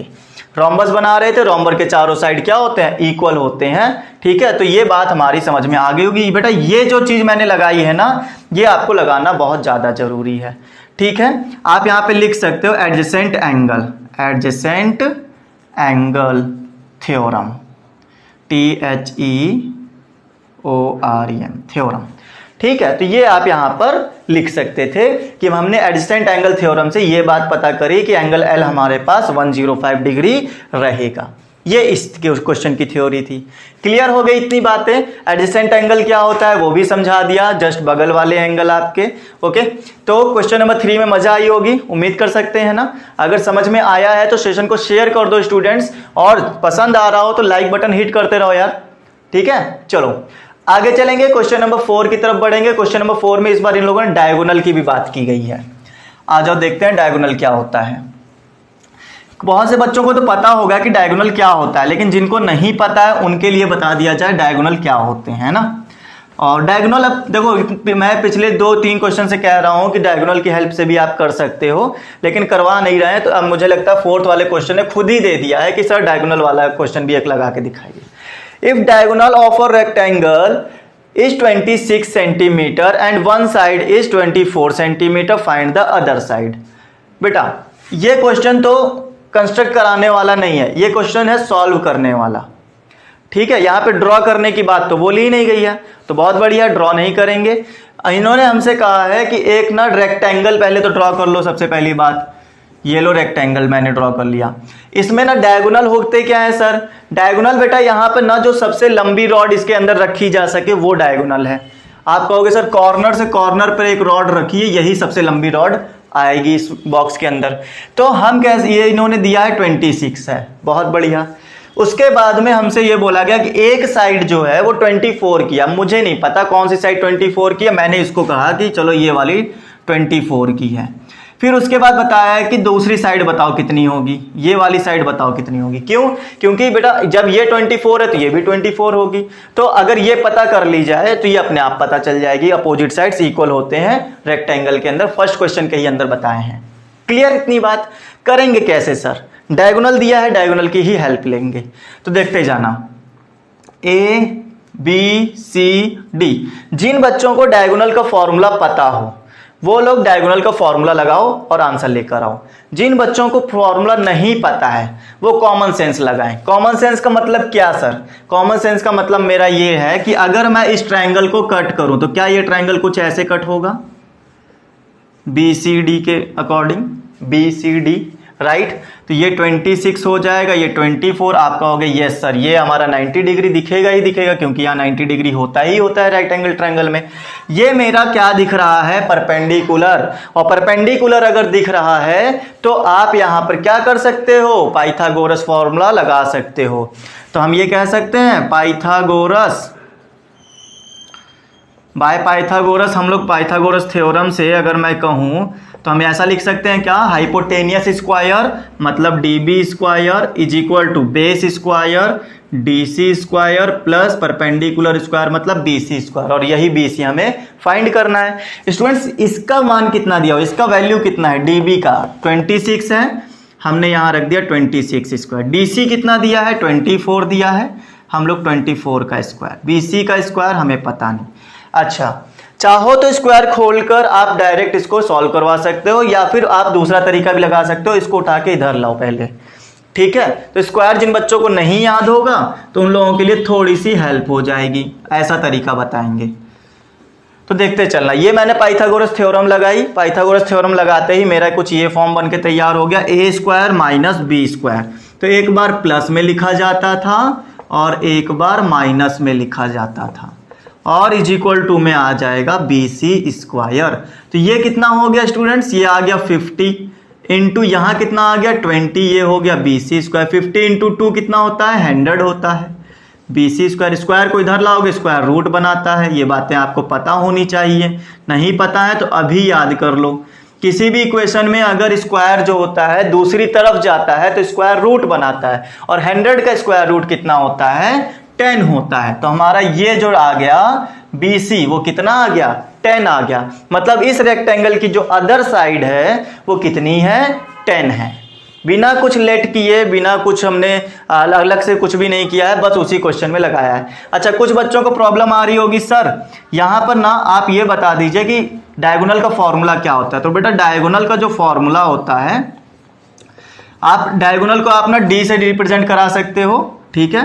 रोम्बस बना रहे थे। रोम्बर के चारों साइड क्या होते हैं? इक्वल होते हैं। ठीक है, तो ये बात हमारी समझ में आ गई होगी। बेटा ये जो चीज मैंने लगाई है ना, ये आपको लगाना बहुत ज्यादा जरूरी है। ठीक है, आप यहां पे लिख सकते हो adjacent angle, adjacent angle theorem, THEOREM theorem. ठीक है, तो ये आप यहां पर लिख सकते थे कि हमने एडजेसेंट एंगल थ्योरम से ये बात पता करी कि एंगल L हमारे पास 105 डिग्री रहेगा। ये इस क्वेश्चन की थ्योरी थी। क्लियर हो गई इतनी बातें? एडजेसेंट एंगल क्या होता है वो भी समझा दिया, जस्ट बगल वाले एंगल आपके। ओके, तो क्वेश्चन नंबर 3 में मजा आई होगी, उम्मीद कर सकते हैं ना। अगर समझ में आया है तो सेशन को शेयर कर दो स्टूडेंट्स, और पसंद आ रहा हो तो लाइक बटन हिट करते रहो यार। ठीक है, चलो आगे चलेंगे, क्वेश्चन नंबर 4 की तरफ बढ़ेंगे। क्वेश्चन नंबर 4 में इस बार इन लोगों ने डायगोनल की भी बात की गई है। आ जाओ देखते हैं डायगोनल क्या होता है। बहुत से बच्चों को तो पता होगा कि डायगोनल क्या होता है, लेकिन जिनको नहीं पता है उनके लिए बता दिया जाए डायगोनल क्या होते हैं ना। और डायगोनल, अब देखो मैं पिछले 2-3 क्वेश्चन से कह रहा हूं कि डायगोनल की हेल्प से भी आप कर सकते हो, लेकिन करवा नहीं रहे हैं। तो अब मुझे लगता है 4th वाले क्वेश्चन ने खुद ही दे दिया है कि सर डायगोनल वाला क्वेश्चन भी एक लगा के दिखाइए। If diagonal of a rectangle is 26 centimeter and one side is 24 centimeter, find the other side। बेटा ये क्वेश्चन तो कंस्ट्रक्ट कराने वाला नहीं है, ये क्वेश्चन है सॉल्व करने वाला। ठीक है, यहाँ पे ड्रॉ करने की बात तो बोली ही नहीं गई है, तो बहुत बढ़िया, ड्रॉ नहीं करेंगे। इन्होंने हमसे कहा है कि एक ना रेक्टेंगल पहले तो ड्रॉ कर लो। सबसे पहली बात, ये लो रेक्टेंगल मैंने ड्रॉ कर लिया। इसमें ना डायगोनल होते क्या है सर? डायगोनल बेटा यहाँ पे ना जो सबसे लंबी रॉड इसके अंदर रखी जा सके वो डायगोनल है। आप कहोगे सर कॉर्नर से कॉर्नर पर एक रॉड रखिए, यही सबसे लंबी रॉड आएगी इस बॉक्स के अंदर। तो हम कैसे, ये इन्होंने दिया है 26 है, बहुत बढ़िया। उसके बाद में हमसे ये बोला गया कि एक साइड जो है वो 24 किया। मुझे नहीं पता कौन सी साइड 24 की है, मैंने इसको कहा कि चलो ये वाली 24 की है। फिर उसके बाद बताया है कि दूसरी साइड बताओ कितनी होगी, ये वाली साइड बताओ कितनी होगी। क्यों? क्योंकि बेटा जब ये 24 है तो ये भी 24 होगी। तो अगर ये पता कर ली जाए तो ये अपने आप पता चल जाएगी, अपोजिट साइड्स इक्वल होते हैं रेक्टेंगल के अंदर। फर्स्ट क्वेश्चन के ही अंदर बताए हैं। क्लियर इतनी बात? करेंगे कैसे सर? डायगोनल दिया है, डायगोनल की ही हेल्प लेंगे। तो देखते जाना, ABCD। जिन बच्चों को डायगोनल का फॉर्मूला पता हो वो लोग डायगोनल का फॉर्मूला लगाओ और आंसर लेकर आओ। जिन बच्चों को फॉर्मूला नहीं पता है वो कॉमन सेंस लगाएं। कॉमन सेंस का मतलब क्या सर? कॉमन सेंस का मतलब मेरा ये है कि अगर मैं इस ट्रायंगल को कट करूं तो क्या ये ट्रायंगल कुछ ऐसे कट होगा, BCD के अकॉर्डिंग, BCD, राइट। तो ये 26 हो जाएगा, ये 24। आप कहोगे यस सर ये हमारा 90 डिग्री दिखेगा ही दिखेगा, क्योंकि यहाँ 90 डिग्री होता ही होता है राइट एंगल ट्रायंगल में। ये मेरा क्या दिख रहा है? परपेंडिकुलर। और परपेंडिकुलर अगर दिख रहा है तो आप यहाँ पर क्या कर सकते हो? पाइथागोरस फॉर्मूला लगा सकते हो। तो हम ये कह सकते हैं पाइथागोरस, बाय पाइथागोरस, हम लोग पाइथागोरस थ्योरम से अगर मैं कहूँ तो हम ऐसा लिख सकते हैं क्या? हाइपोटेनियस स्क्वायर मतलब DB square is equal to base square DC square plus perpendicular square मतलब BC स्क्वायर। और यही BC हमें फाइंड करना है। स्टूडेंट्स इसका मान कितना दिया हो, इसका वैल्यू कितना है? DB का 26 है, हमने यहाँ रख दिया 26 स्क्वायर। DC कितना दिया है? 24 दिया है, हम लोग 24 का स्क्वायर। BC का स्क्वायर हमें पता नहीं। अच्छा, चाहो तो स्क्वायर खोलकर आप डायरेक्ट इसको सॉल्व करवा सकते हो, या फिर आप दूसरा तरीका भी लगा सकते हो, इसको उठा के इधर लाओ पहले। ठीक है, तो स्क्वायर जिन बच्चों को नहीं याद होगा तो उन लोगों के लिए थोड़ी सी हेल्प हो जाएगी, ऐसा तरीका बताएंगे। तो देखते चलना, ये मैंने पाइथागोरस थ्योरम लगाई। पाइथागोरस थ्योरम लगाते ही मेरा कुछ ये फॉर्म बन के तैयार हो गया, A square minus B square. तो एक बार प्लस में लिखा जाता था और एक बार माइनस में लिखा जाता था, और इज इक्वल टू में आ जाएगा BC स्क्वायर। तो ये कितना हो गया स्टूडेंट्स? ये आ गया 50 इंटू यहाँ कितना आ गया 20, ये हो गया BC स्क्वायर। 50 इंटू 2 कितना होता है? 100 होता है। BC स्क्वायर, स्क्वायर को इधर लाओगे स्क्वायर रूट बनाता है। ये बातें आपको पता होनी चाहिए, नहीं पता है तो अभी याद कर लो किसी भी इक्वेशन में अगर स्क्वायर जो होता है दूसरी तरफ जाता है तो स्क्वायर रूट बनाता है, और 100 का स्क्वायर रूट कितना होता है, 10 होता है। तो हमारा ये जो आ गया BC वो कितना आ गया, 10 आ गया। मतलब इस रेक्टेंगल की जो अदर साइड है वो कितनी है, 10 है। बिना कुछ लेट किए, बिना कुछ हमने अलग से कुछ भी नहीं किया है, बस उसी क्वेश्चन में लगाया है। अच्छा, कुछ बच्चों को प्रॉब्लम आ रही होगी, सर यहाँ पर ना आप ये बता दीजिए कि डायगोनल का फॉर्मूला क्या होता है। तो बेटा डायगोनल का जो फॉर्मूला होता है, आप डायगोनल को आप ना D से रिप्रेजेंट करा सकते हो, ठीक है।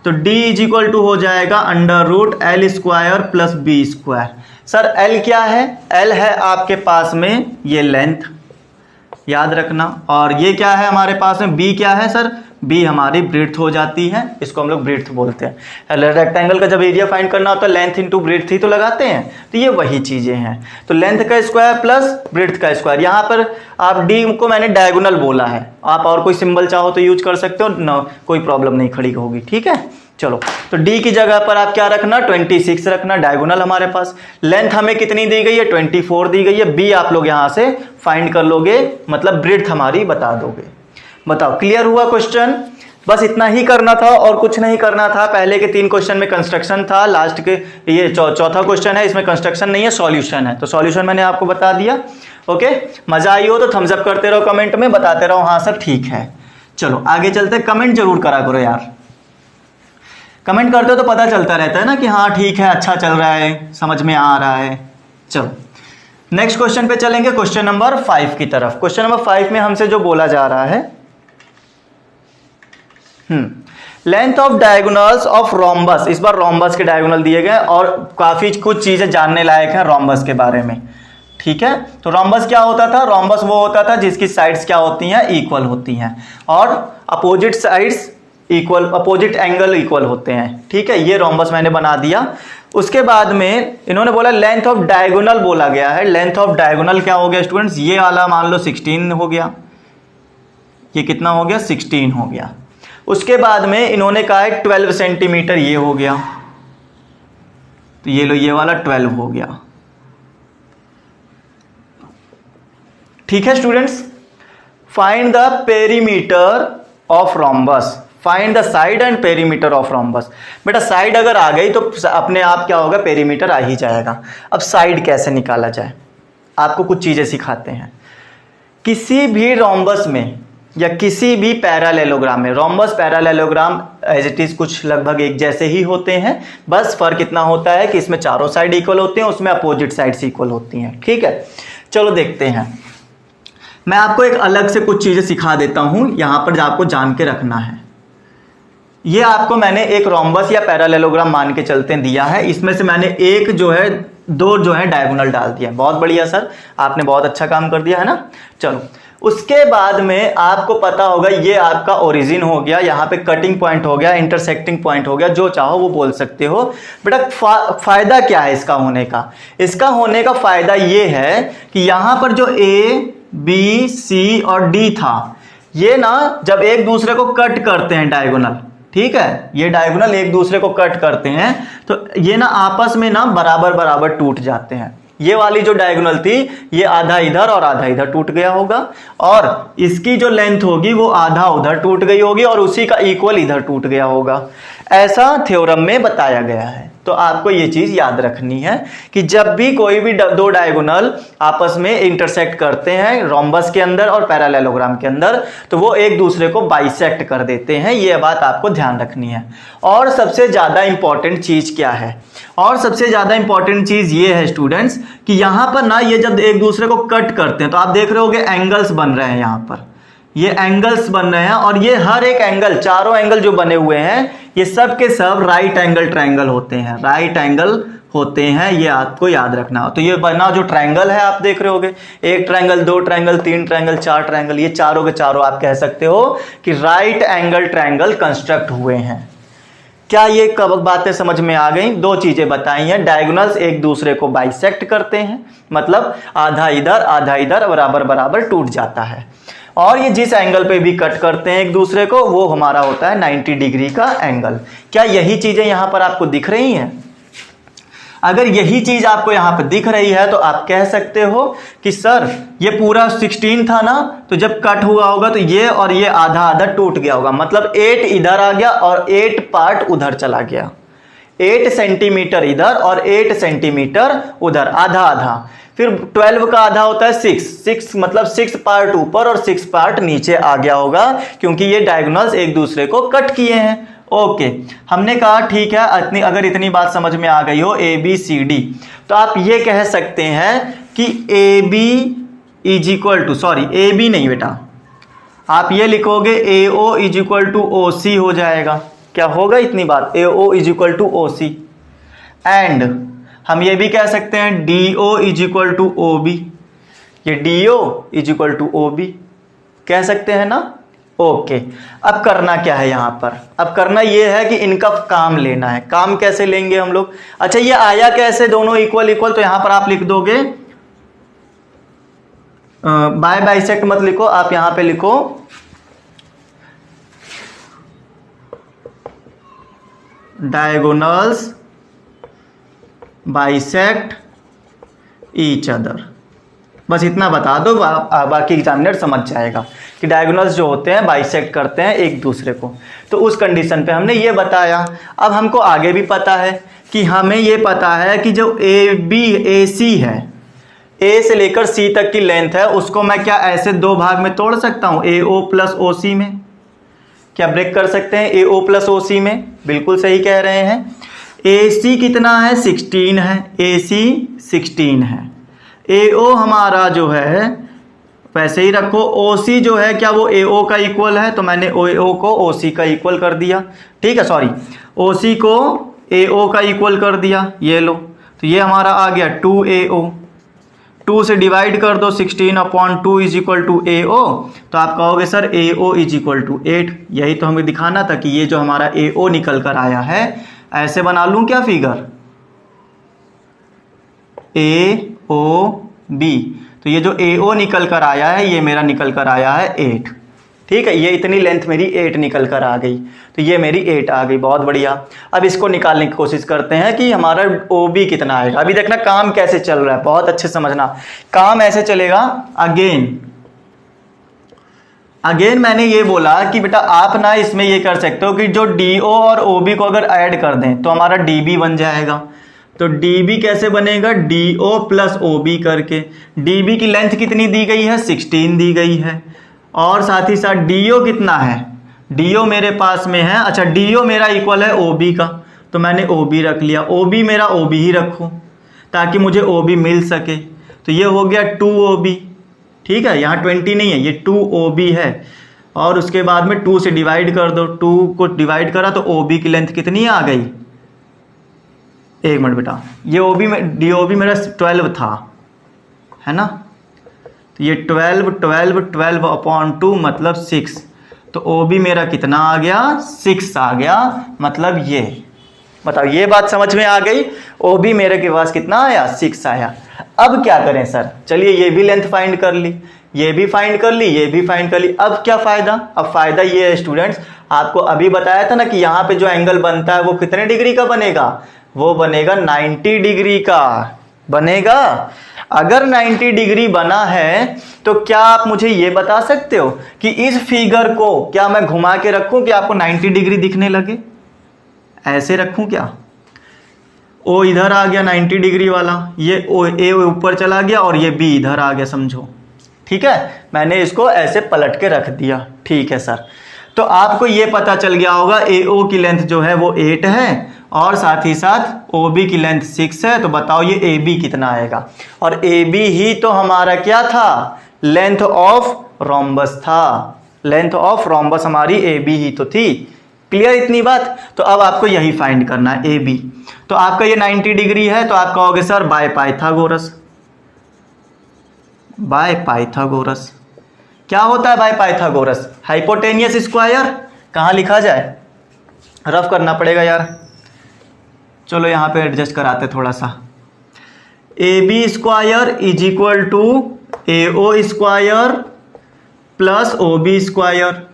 तो D इज इक्वल टू हो जाएगा √L² plus B²। Sir L क्या है, L है आपके पास में ये लेंथ, याद रखना, और ये क्या है हमारे पास में, B क्या है सर, B हमारी ब्रीड्थ हो जाती है, इसको हम लोग ब्रीड्थ बोलते हैं। रेक्टेंगल का जब एरिया फाइंड करना होता है लेंथ इंटू ब्रीड्थ ही तो लगाते हैं, तो ये वही चीजें हैं। तो लेंथ का स्क्वायर प्लस ब्रीड्थ का स्क्वायर, यहाँ पर आप D को मैंने डायगोनल बोला है, आप और कोई सिंबल चाहो तो यूज कर सकते हो, ना कोई प्रॉब्लम नहीं खड़ी होगी, ठीक है। चलो, तो D की जगह पर आप क्या रखना, 26 रखना, डायगोनल हमारे पास। लेंथ हमें कितनी दी गई है, 24 दी गई है। B आप लोग यहां से फाइंड कर लोगे, मतलब ब्रीड्थ हमारी बता दोगे। बताओ, क्लियर हुआ क्वेश्चन? बस इतना ही करना था और कुछ नहीं करना था। पहले के 3 क्वेश्चन में कंस्ट्रक्शन था, लास्ट के ये चौथा क्वेश्चन है, इसमें कंस्ट्रक्शन नहीं है, सॉल्यूशन है। तो सॉल्यूशन मैंने आपको बता दिया। ओके, मजा आई हो तो थम्स अप करते रहो, कमेंट में बताते रहो हाँ सर ठीक है। चलो आगे चलते, कमेंट जरूर करा करो यार, कमेंट करते हो तो पता चलता रहता है ना कि हाँ ठीक है, अच्छा चल रहा है, समझ में आ रहा है। चलो नेक्स्ट क्वेश्चन पे चलेंगे, क्वेश्चन नंबर 5 की तरफ। क्वेश्चन नंबर 5 में हमसे जो बोला जा रहा है, length of diagonals of rhombus. इस बार रोम्बस के डायगोनल दिए गए और काफी कुछ चीजें जानने लायक है रोम्बस के बारे में, ठीक है। तो रोम्बस क्या होता था, रोम्बस वो होता था जिसकी साइड्स क्या होती हैं, इक्वल होती हैं, और opposite sides equal, opposite angle equal होते हैं, ठीक है। ये रोम्बस मैंने बना दिया। उसके बाद में इन्होंने बोला लेंथ ऑफ डायगोनल बोला गया है। लेंथ ऑफ डायगोनल क्या हो गया स्टूडेंट्स, ये वाला मान लो 16 हो गया, ये कितना हो गया, 16 हो गया। उसके बाद में इन्होंने कहा है 12 सेंटीमीटर, ये हो गया, तो ये लो ये वाला 12 हो गया, ठीक है students. Find the perimeter of rhombus, find the side and perimeter of rhombus. बेटा साइड अगर आ गई तो अपने आप क्या होगा, पेरीमीटर आ ही जाएगा। अब साइड कैसे निकाला जाए, आपको कुछ चीजें सिखाते हैं। किसी भी रोम्बस में या किसी भी पैरालेलोग्राम में, rhombus parallelogram as it is कुछ लगभग एक जैसे ही होते हैं, बस फर्क इतना होता है कि इसमें चारों साइड इक्वल होते हैं, उसमें अपोजिट साइड्स इक्वल होती हैं, ठीक है। चलो देखते हैं, मैं आपको एक अलग से कुछ चीजें सिखा देता हूं, यहां पर आपको जान के रखना है। ये आपको मैंने एक रोम्बस या पैरालेलोग्राम मान के चलते दिया है, इसमें से मैंने एक जो है, 2 जो है डायगोनल डाल दिया है। बहुत बढ़िया सर, आपने बहुत अच्छा काम कर दिया है ना। चलो उसके बाद में आपको पता होगा ये आपका ओरिजिन हो गया, यहाँ पे कटिंग पॉइंट हो गया, इंटरसेक्टिंग पॉइंट हो गया, जो चाहो वो बोल सकते हो। बेटा फायदा क्या है इसका होने का, इसका होने का फायदा ये है कि यहाँ पर जो A, B, C और D था, ये ना जब एक दूसरे को कट करते हैं डायगोनल, ठीक है, ये डायगोनल एक दूसरे को कट करते हैं तो ये ना आपस में ना बराबर बराबर टूट जाते हैं। ये वाली जो डायगोनल थी ये आधा इधर और आधा इधर टूट गया होगा, और इसकी जो लेंथ होगी वो आधा उधर टूट गई होगी और उसी का इक्वल इधर टूट गया होगा। ऐसा थ्योरम में बताया गया है। तो आपको ये चीज याद रखनी है कि जब भी कोई भी 2 डायगोनल आपस में इंटरसेक्ट करते हैं रोम्बस के अंदर और पैरालेलोग्राम के अंदर, तो वो एक दूसरे को बाइसेक्ट कर देते हैं। ये बात आपको ध्यान रखनी है। और सबसे ज्यादा इंपॉर्टेंट चीज क्या है, और सबसे ज्यादा इंपॉर्टेंट चीज ये है स्टूडेंट्स कि यहां पर ना ये जब एक दूसरे को कट करते हैं तो आप देख रहे होगे एंगल्स बन रहे हैं, यहां पर ये एंगल्स बन रहे हैं, और ये हर एक एंगल, चारों एंगल जो बने हुए हैं ये सब के सब राइट एंगल ट्रायंगल होते हैं, राइट एंगल होते हैं, ये आपको याद रखना हो। तो ये बना जो ट्रायंगल है आप देख रहे होगे, 1 ट्रायंगल, 2 ट्रायंगल, 3 ट्रायंगल, 4 ट्रायंगल, ये चारों के चारों आप कह सकते हो कि राइट एंगल ट्रायंगल कंस्ट्रक्ट हुए हैं। क्या ये कब बातें समझ में आ गई? 2 चीजें बताई हैं, डायगोनल्स एक दूसरे को बाइसेक्ट करते हैं, मतलब आधा इधर बराबर बराबर टूट जाता है, और ये जिस एंगल पे भी कट करते हैं एक दूसरे को वो हमारा होता है 90 डिग्री का एंगल। क्या यही चीजें यहां पर आपको दिख रही हैं? अगर यही चीज आपको यहाँ पे दिख रही है तो आप कह सकते हो कि सर ये पूरा 16 था ना, तो जब कट हुआ होगा तो ये और ये आधा आधा टूट गया होगा, मतलब 8 इधर आ गया और 8 पार्ट उधर चला गया, 8 सेंटीमीटर इधर और 8 सेंटीमीटर उधर, आधा आधा। फिर 12 का आधा होता है 6 मतलब 6 पार्ट ऊपर और 6 पार्ट नीचे आ गया होगा, क्योंकि ये डायगोनल्स एक दूसरे को कट किए हैं। ओके, हमने कहा ठीक है, अगर इतनी बात समझ में आ गई हो ए बी सी डी, तो आप ये कह सकते हैं कि A B is equal to, sorry A B नहीं बेटा, आप ये लिखोगे A O is equal to O C हो जाएगा। क्या होगा इतनी बात, A O is equal to O C. And हम ये भी कह सकते हैं D O is equal to O B, ये D O is equal to O B कह सकते हैं ना। ओके, अब करना क्या है यहाँ पर, अब करना ये है कि इनका काम लेना है। काम कैसे लेंगे हम लोग, अच्छा ये आया कैसे दोनों इक्वल इक्वल, तो यहां पर आप लिख दोगे बाय बाइसेक्ट मत लिखो, आप यहां पे लिखो डायगोनल्स बाइसेक्ट ईच अदर, बस इतना बता दो, बाकी एग्जामिनर समझ जाएगा कि डायगोनल्स जो होते हैं बाइसेक्ट करते हैं एक दूसरे को। तो उस कंडीशन पे हमने ये बताया। अब हमको आगे भी पता है कि हमें ये पता है कि जो ए बी ए सी है, ए से लेकर सी तक की लेंथ है, उसको मैं क्या ऐसे दो भाग में तोड़ सकता हूं, ए ओ प्लस ओ सी में। क्या ब्रेक कर सकते हैं ए ओ प्लस ओ सी में, बिल्कुल सही कह रहे हैं। ए सी कितना है, 16 है, ए सी 16 है। ए ओ हमारा जो है वैसे ही रखो, ओ सी जो है क्या वो ए ओ का इक्वल है, तो मैंने ए ओ को ओ सी का इक्वल कर दिया, ठीक है, सॉरी ओ सी को ए ओ का इक्वल कर दिया, ये लो। तो ये हमारा आ गया 2AO, 2 से डिवाइड कर दो, 16/2 is equal to A O, तो आप कहोगे sir A O is equal to 8। यही तो हमें दिखाना था कि ये जो हमारा ए ओ निकल कर आया है, ऐसे बना लूं क्या फिगर, ए ओ बी, तो ये जो ए ओ निकल कर आया है ये मेरा निकल कर आया है 8, ठीक है, ये इतनी लेंथ मेरी 8 निकल कर आ गई, तो ये मेरी 8 आ गई, बहुत बढ़िया। अब इसको निकालने की कोशिश करते हैं कि हमारा ओ बी कितना आएगा। अभी देखना काम कैसे चल रहा है, बहुत अच्छे समझना, काम ऐसे चलेगा। अगेन मैंने ये बोला कि बेटा आप ना इसमें ये कर सकते हो कि जो डी ओ और ओ बी को अगर ऐड कर दें तो हमारा डी बी बन जाएगा। तो डी कैसे बनेगा, D O plus O B करके। डी बी की लेंथ कितनी दी गई है, 16 दी गई है, और साथ ही साथ डी ओ कितना है, डी ओ मेरे पास में है, अच्छा डी ओ मेरा इक्वल है ओ बी का, तो मैंने ओ बी रख लिया, ओ बी मेरा ओ बी ही रखूँ ताकि मुझे ओ बी मिल सके। तो ये हो गया 2OB, ठीक है, यहाँ 20 नहीं है, ये 2OB है, और उसके बाद में 2 से डिवाइड कर दो, 2 को डिवाइड करा तो OB की लेंथ कितनी आ गई, एक मिनट बेटा, ये OB में DOB मेरा 12 था, है ना, तो ये 12/2 मतलब 6, तो OB मेरा कितना आ गया, 6 आ गया, मतलब ये, बताओ ये बात समझ में आ गई। OB मेरे के पास कितना आया, 6 आया। अब क्या करें सर, चलिए ये भी लेंथ फाइंड कर ली, ये भी फाइंड कर ली, ये भी फाइंड कर ली। अब क्या फायदा, अब फायदा ये है स्टूडेंट्स, आपको अभी बताया था ना कि यहाँ पे जो एंगल बनता है वो कितने डिग्री का बनेगा, वो बनेगा 90 डिग्री का बनेगा। अगर 90 डिग्री बना है तो क्या आप मुझे ये बता सकते हो कि इस फिगर को क्या मैं घुमा के रखूं कि आपको 90 डिग्री दिखने लगे, ऐसे रखूं क्या, ओ इधर आ गया 90 डिग्री वाला, ये ओ ए ऊपर चला गया और ये बी इधर आ गया, समझो, ठीक है, मैंने इसको ऐसे पलट के रख दिया, ठीक है सर। तो आपको ये पता चल गया होगा ए ओ की लेंथ जो है वो 8 है और साथ ही साथ ओ बी की लेंथ 6 है, तो बताओ ये ए बी कितना आएगा। और ए बी ही तो हमारा क्या था, लेंथ ऑफ रोम्बस था, लेंथ ऑफ रोम्बस हमारी ए बी ही तो थी। क्लियर इतनी बात, तो अब आपको यही फाइंड करना है ए बी। तो आपका ये 90 डिग्री है, तो आप कहोगे sir by Pythagoras. By Pythagoras क्या होता है, बाय पाइथागोरस हाइपोटेनियस स्क्वायर, कहाँ लिखा जाए, रफ करना पड़ेगा यार, चलो यहाँ पे एडजस्ट कराते थोड़ा सा। A B square is equal to A O square plus O B square.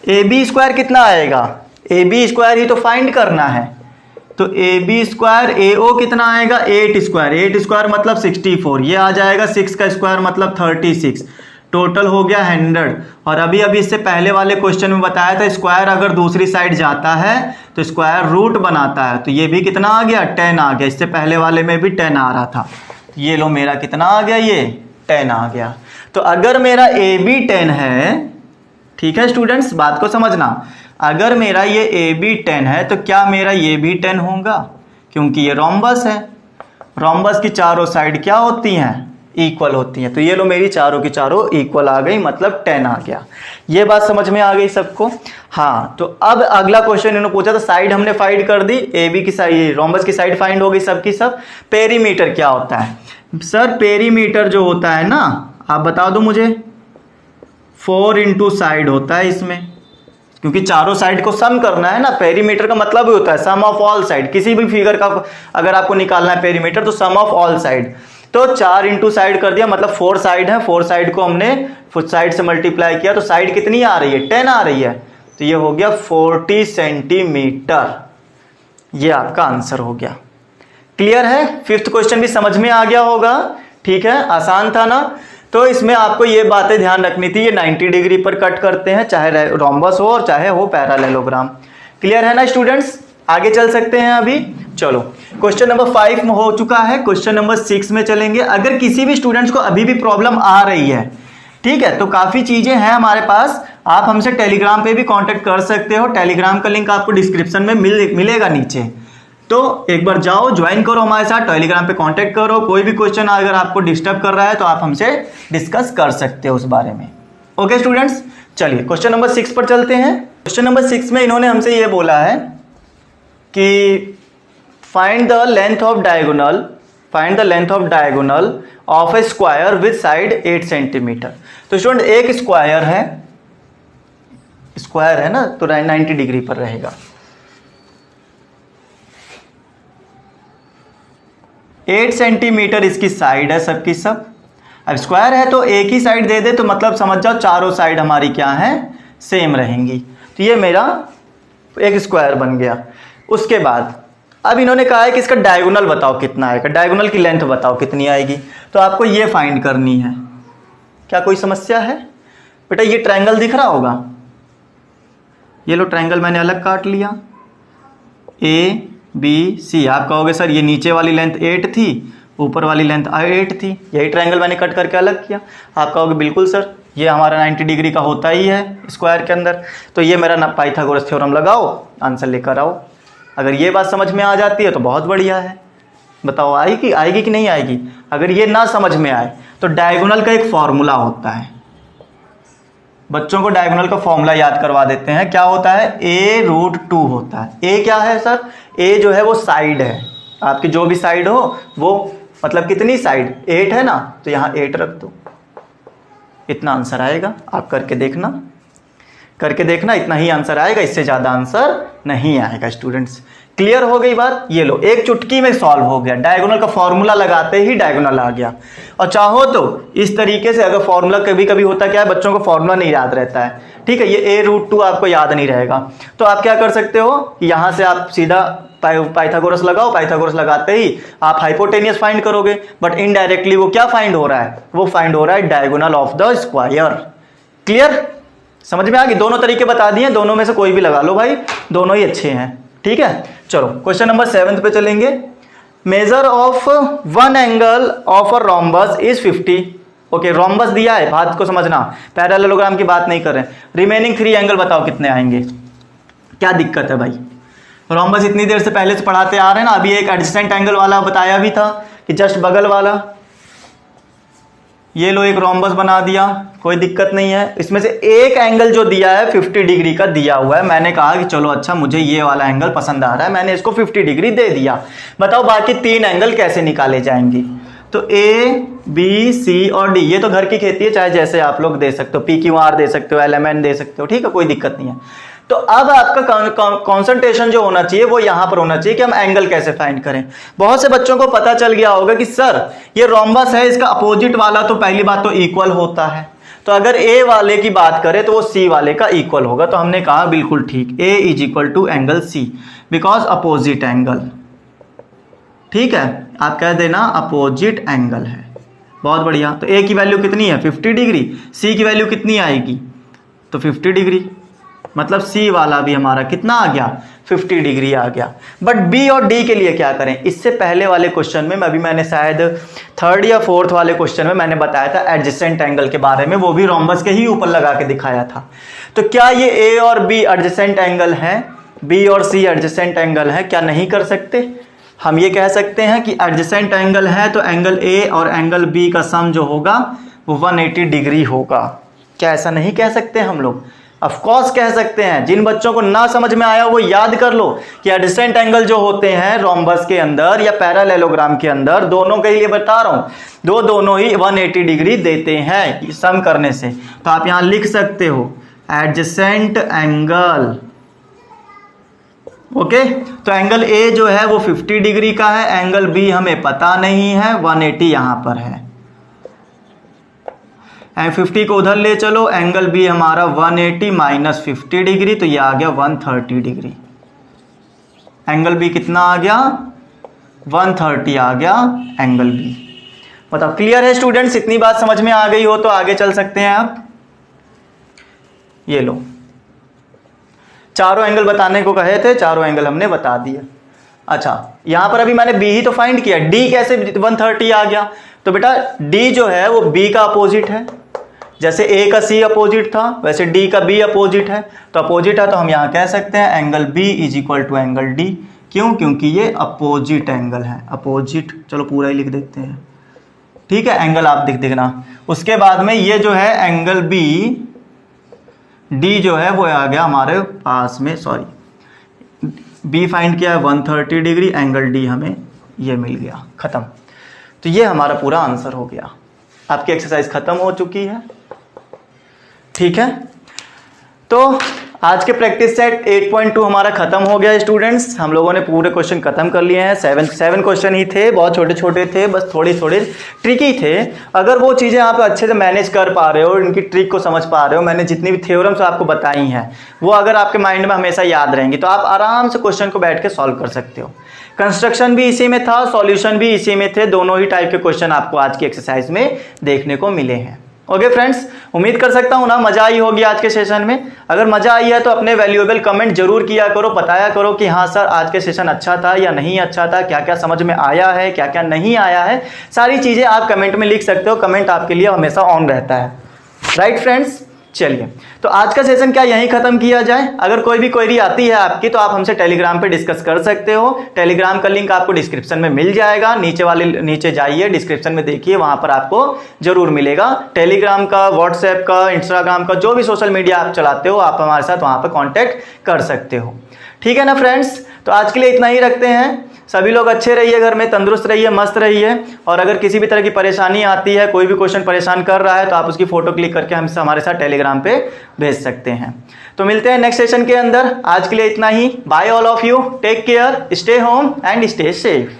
A B square कितना आएगा, ए बी स्क्वायर ही तो फाइंड करना है, तो ए बी स्क्वायर ए ओ कितना आएगा 8 स्क्वायर, 8 स्क्वायर मतलब 64, ये आ जाएगा 6 का स्क्वायर मतलब 36, टोटल हो गया 100। और अभी अभी इससे पहले वाले क्वेश्चन में बताया था स्क्वायर अगर दूसरी साइड जाता है तो स्क्वायर रूट बनाता है, तो ये भी कितना आ गया 10 आ गया, इससे पहले वाले में भी 10 आ रहा था। ये लो मेरा कितना आ गया, ये 10 आ गया। तो अगर मेरा ए बी 10 है, ठीक है स्टूडेंट्स बात को समझना, अगर मेरा ये ए बी 10 है तो क्या मेरा ये भी 10 होगा, क्योंकि ये रोम्बस है, रोम्बस की चारों साइड क्या होती हैं इक्वल होती हैं। तो ये लो मेरी चारों की चारों इक्वल आ गई, मतलब 10 आ गया। ये बात समझ में आ गई सबको? हाँ, तो अब अगला क्वेश्चन इन्होंने पूछा था, साइड हमने फाइंड कर दी, ए बी की साइड रोम्बस की साइड फाइंड हो गई सब की सब। पेरीमीटर क्या होता है सर? पेरीमीटर जो होता है ना, आप बता दो मुझे, 4 इंटू साइड होता है इसमें, क्योंकि चारों साइड को सम करना है ना। पेरीमीटर का मतलब ही होता है सम ऑफ ऑल साइड, किसी भी फिगर का अगर आपको निकालना है पेरीमीटर तो सम ऑफ ऑल साइड। तो 4 इंटू साइड कर दिया, मतलब 4 साइड है, 4 साइड को हमने साइड से मल्टीप्लाई किया तो साइड कितनी आ रही है 10 आ रही है, तो ये हो गया 40 सेंटीमीटर। ये आपका आंसर हो गया। क्लियर है? 5th क्वेश्चन भी समझ में आ गया होगा, ठीक है, आसान था ना। तो इसमें आपको ये बातें ध्यान रखनी थी, ये 90 डिग्री पर कट करते हैं, चाहे रोम्बस हो और चाहे हो पैरालेलोग्राम। क्लियर है ना स्टूडेंट्स? आगे चल सकते हैं अभी। चलो क्वेश्चन नंबर 5 में हो चुका है, क्वेश्चन नंबर 6 में चलेंगे। अगर किसी भी स्टूडेंट्स को अभी भी प्रॉब्लम आ रही है, ठीक है, तो काफ़ी चीज़ें हैं हमारे पास, आप हमसे टेलीग्राम पे भी कांटेक्ट कर सकते हो। टेलीग्राम का लिंक आपको डिस्क्रिप्शन में मिलेगा नीचे, तो एक बार जाओ ज्वाइन करो हमारे साथ, टेलीग्राम पे कांटेक्ट करो। कोई भी क्वेश्चन अगर आपको डिस्टर्ब कर रहा है तो आप हमसे डिस्कस कर सकते हो उस बारे में। ओके स्टूडेंट्स, चलिए क्वेश्चन नंबर 6 पर चलते हैं। क्वेश्चन नंबर 6 में इन्होंने हमसे ये बोला है कि find the length of diagonal of A square with side 8 centimetre. तो स्टूडेंट एक स्क्वायर है ना, तो 90 डिग्री पर रहेगा। 8 सेंटीमीटर इसकी साइड है सबकी सब। अब स्क्वायर है तो एक ही साइड दे दे तो मतलब समझ जाओ चारों साइड हमारी क्या है सेम रहेंगी। तो ये मेरा एक स्क्वायर बन गया। उसके बाद अब इन्होंने कहा है कि इसका डायगोनल बताओ कितना आएगा, डायगोनल की लेंथ बताओ कितनी आएगी। तो आपको ये फाइंड करनी है। क्या कोई समस्या है बेटा? ये ट्रायंगल दिख रहा होगा, ये लो ट्रायंगल मैंने अलग काट लिया, ए बी सी। आप कहोगे सर ये नीचे वाली लेंथ 8 थी, ऊपर वाली लेंथ 8 थी, यही ट्रायंगल मैंने कट करके अलग किया। आप कहोगे बिल्कुल सर ये हमारा 90 डिग्री का होता ही है स्क्वायर के अंदर, तो ये मेरा पाइथागोरस थ्योरम लगाओ, आंसर लेकर आओ। अगर ये बात समझ में आ जाती है तो बहुत बढ़िया है। बताओ आएगी कि नहीं आएगी? अगर ये ना समझ में आए तो डायगोनल का एक फॉर्मूला होता है, बच्चों को डायगोनल का फॉर्मूला याद करवा देते हैं। क्या होता है? a√2 होता है। ए क्या है सर? ए जो है वो साइड है, आपकी जो भी साइड हो वो, मतलब कितनी साइड 8 है ना, तो यहाँ 8 रख दो, इतना आंसर आएगा। आप करके देखना इतना ही आंसर आएगा, इससे ज़्यादा आंसर नहीं आएगा स्टूडेंट्स। क्लियर हो गई बात? ये लो एक चुटकी में सॉल्व हो गया, डायगोनल का फॉर्मूला लगाते ही डायगोनल आ गया। और चाहो तो इस तरीके से, अगर फॉर्मूला कभी कभी होता क्या है बच्चों को फॉर्मूला नहीं याद रहता है, ठीक है, ये a√2 आपको याद नहीं रहेगा, तो आप क्या कर सकते हो, यहाँ से आप सीधा पाइथागोरस लगाओ, पाइथागोरस लगाते ही आप हाइपोटेनियस फाइंड करोगे, बट इनडायरेक्टली वो क्या फाइंड हो रहा है? वो फाइंड हो रहा है diagonal of the square. Clear? समझ में आ गई? दोनों तरीके बता दिए, दोनों में से कोई भी लगा लो भाई, दोनों ही अच्छे हैं, ठीक है। चलो क्वेश्चन नंबर 7 पे चलेंगे। Measure of one angle of a rhombus is 50। Okay, rhombus दिया है, बात को समझना, पैरेललोग्राम की बात नहीं कर रहे हैं। रिमेनिंग 3 एंगल बताओ कितने आएंगे? क्या दिक्कत है भाई? रोम्बस इतनी देर से पहले से पढ़ाते आ रहे हैं ना, अभी एक एडजेसेंट एंगल वाला बताया भी था कि जस्ट बगल वाला, ये लो एक रोम्बस बना दिया, कोई दिक्कत नहीं है। इसमें से एक एंगल जो दिया है 50 डिग्री का दिया हुआ है, मैंने कहा कि चलो अच्छा मुझे ये वाला एंगल पसंद आ रहा है, मैंने इसको 50 डिग्री दे दिया। बताओ बाकी 3 एंगल कैसे निकाले जाएंगे? तो ए बी सी और डी, ये तो घर की खेती है, चाहे जैसे आप लोग दे सकते हो, PQR दे सकते हो, LMN दे सकते हो, ठीक है, कोई दिक्कत नहीं है। तो अब आपका कंसंट्रेशन जो होना चाहिए वो यहां पर होना चाहिए कि हम एंगल कैसे फाइंड करें। बहुत से बच्चों को पता चल गया होगा कि सर ये रोम्बस है, इसका अपोजिट वाला तो पहली बात तो इक्वल होता है, तो अगर ए वाले की बात करें तो वो सी वाले का इक्वल होगा। तो हमने कहा बिल्कुल ठीक, A is equal to angle C because opposite angle. ठीक है, आप कह देना अपोजिट एंगल है। बहुत बढ़िया। तो ए की वैल्यू कितनी है 50 डिग्री, सी की वैल्यू कितनी आएगी तो 50 डिग्री, मतलब सी वाला भी हमारा कितना आ गया 50 डिग्री आ गया। बट बी और डी के लिए क्या करें, इससे पहले वाले क्वेश्चन में मैंने शायद 3rd या 4th वाले क्वेश्चन में मैंने बताया था एडजेसेंट एंगल के बारे में, वो भी रोम्बस के ही ऊपर लगा के दिखाया था। तो क्या ये ए और बी एडजेसेंट एंगल है, बी और सी एडजेसेंट एंगल है, क्या नहीं कर सकते? हम ये कह सकते हैं कि एडजेसेंट एंगल है तो एंगल ए और एंगल बी का सम जो होगा वो 180 डिग्री होगा। क्या ऐसा नहीं कह सकते हम लोग? ऑफ कोर्स कह सकते हैं। जिन बच्चों को ना समझ में आया वो याद कर लो कि एडजेसेंट एंगल जो होते हैं रोम्बस के अंदर या पैरेललोग्राम के अंदर, दोनों के लिए बता रहा हूं, दोनों ही 180 डिग्री देते हैं सम करने से। तो आप यहां लिख सकते हो एडजेसेंट एंगल। ओके, तो एंगल ए जो है वो 50 डिग्री का है, एंगल बी हमें पता नहीं है, 180 यहां पर है। 50 को उधर ले चलो, एंगल बी हमारा 180 माइनस 50 डिग्री, तो ये आ गया 130 डिग्री। एंगल बी कितना आ गया 130 आ गया एंगल बी। बताओ क्लियर है स्टूडेंट्स? इतनी बात समझ में आ गई हो तो आगे चल सकते हैं आप। ये लो, चारों एंगल बताने को कहे थे, चारों एंगल हमने बता दिए। अच्छा, यहां पर अभी मैंने बी ही तो फाइंड किया, डी कैसे 130 आ गया? तो बेटा डी जो है वो बी का अपोजिट है, जैसे ए का सी अपोजिट था वैसे डी का बी अपोजिट है। तो अपोजिट है तो हम यहां कह सकते हैं angle B is equal to angle D. क्यों? क्योंकि ये अपोजिट एंगल है, अपोजिट। चलो पूरा ही लिख देते हैं, ठीक है, एंगल आप देखना। उसके बाद में ये जो है एंगल बी डी जो है वो आ गया हमारे पास में, सॉरी बी फाइंड किया है 130 डिग्री, एंगल डी हमें ये मिल गया, खत्म। तो ये हमारा पूरा आंसर हो गया। आपकी एक्सरसाइज खत्म हो चुकी है, ठीक है। तो आज के प्रैक्टिस सेट 8.2 हमारा खत्म हो गया स्टूडेंट्स। हम लोगों ने पूरे क्वेश्चन खत्म कर लिए हैं। 7 क्वेश्चन ही थे, बहुत छोटे छोटे थे, बस थोड़े थोड़े ट्रिकी थे। अगर वो चीज़ें आप अच्छे से मैनेज कर पा रहे हो, इनकी ट्रिक को समझ पा रहे हो, मैंने जितनी भी थ्योरम्स आपको बताई हैं वो अगर आपके माइंड में हमेशा याद रहेंगी तो आप आराम से क्वेश्चन को बैठ के सॉल्व कर सकते हो। कंस्ट्रक्शन भी इसी में था, सॉल्यूशन भी इसी में थे, दोनों ही टाइप के क्वेश्चन आपको आज की एक्सरसाइज में देखने को मिले हैं। ओके फ्रेंड्स, उम्मीद कर सकता हूं ना मजा आई होगी आज के सेशन में। अगर मजा आई है तो अपने वैल्यूएबल कमेंट जरूर किया करो, बताया करो कि हाँ सर आज के सेशन अच्छा था या नहीं अच्छा था, क्या क्या समझ में आया है, क्या क्या नहीं आया है, सारी चीजें आप कमेंट में लिख सकते हो। कमेंट आपके लिए हमेशा ऑन रहता है, राइट फ्रेंड्स। चलिए, तो आज का सेशन क्या यहीं खत्म किया जाए? अगर कोई भी क्वेरी आती है आपकी तो आप हमसे टेलीग्राम पे डिस्कस कर सकते हो। टेलीग्राम का लिंक आपको डिस्क्रिप्शन में मिल जाएगा, नीचे जाइए, डिस्क्रिप्शन में देखिए, वहां पर आपको जरूर मिलेगा। टेलीग्राम का, व्हाट्सएप का, इंस्टाग्राम का, जो भी सोशल मीडिया आप चलाते हो आप हमारे साथ वहां पर कॉन्टेक्ट कर सकते हो, ठीक है ना फ्रेंड्स। तो आज के लिए इतना ही रखते हैं। सभी लोग अच्छे रहिए, घर में तंदुरुस्त रहिए, मस्त रहिए। और अगर किसी भी तरह की परेशानी आती है, कोई भी क्वेश्चन परेशान कर रहा है तो आप उसकी फोटो क्लिक करके हमसे हमारे साथ टेलीग्राम पे भेज सकते हैं। तो मिलते हैं नेक्स्ट सेशन के अंदर। आज के लिए इतना ही। Bye all of you, take care, stay home and stay safe.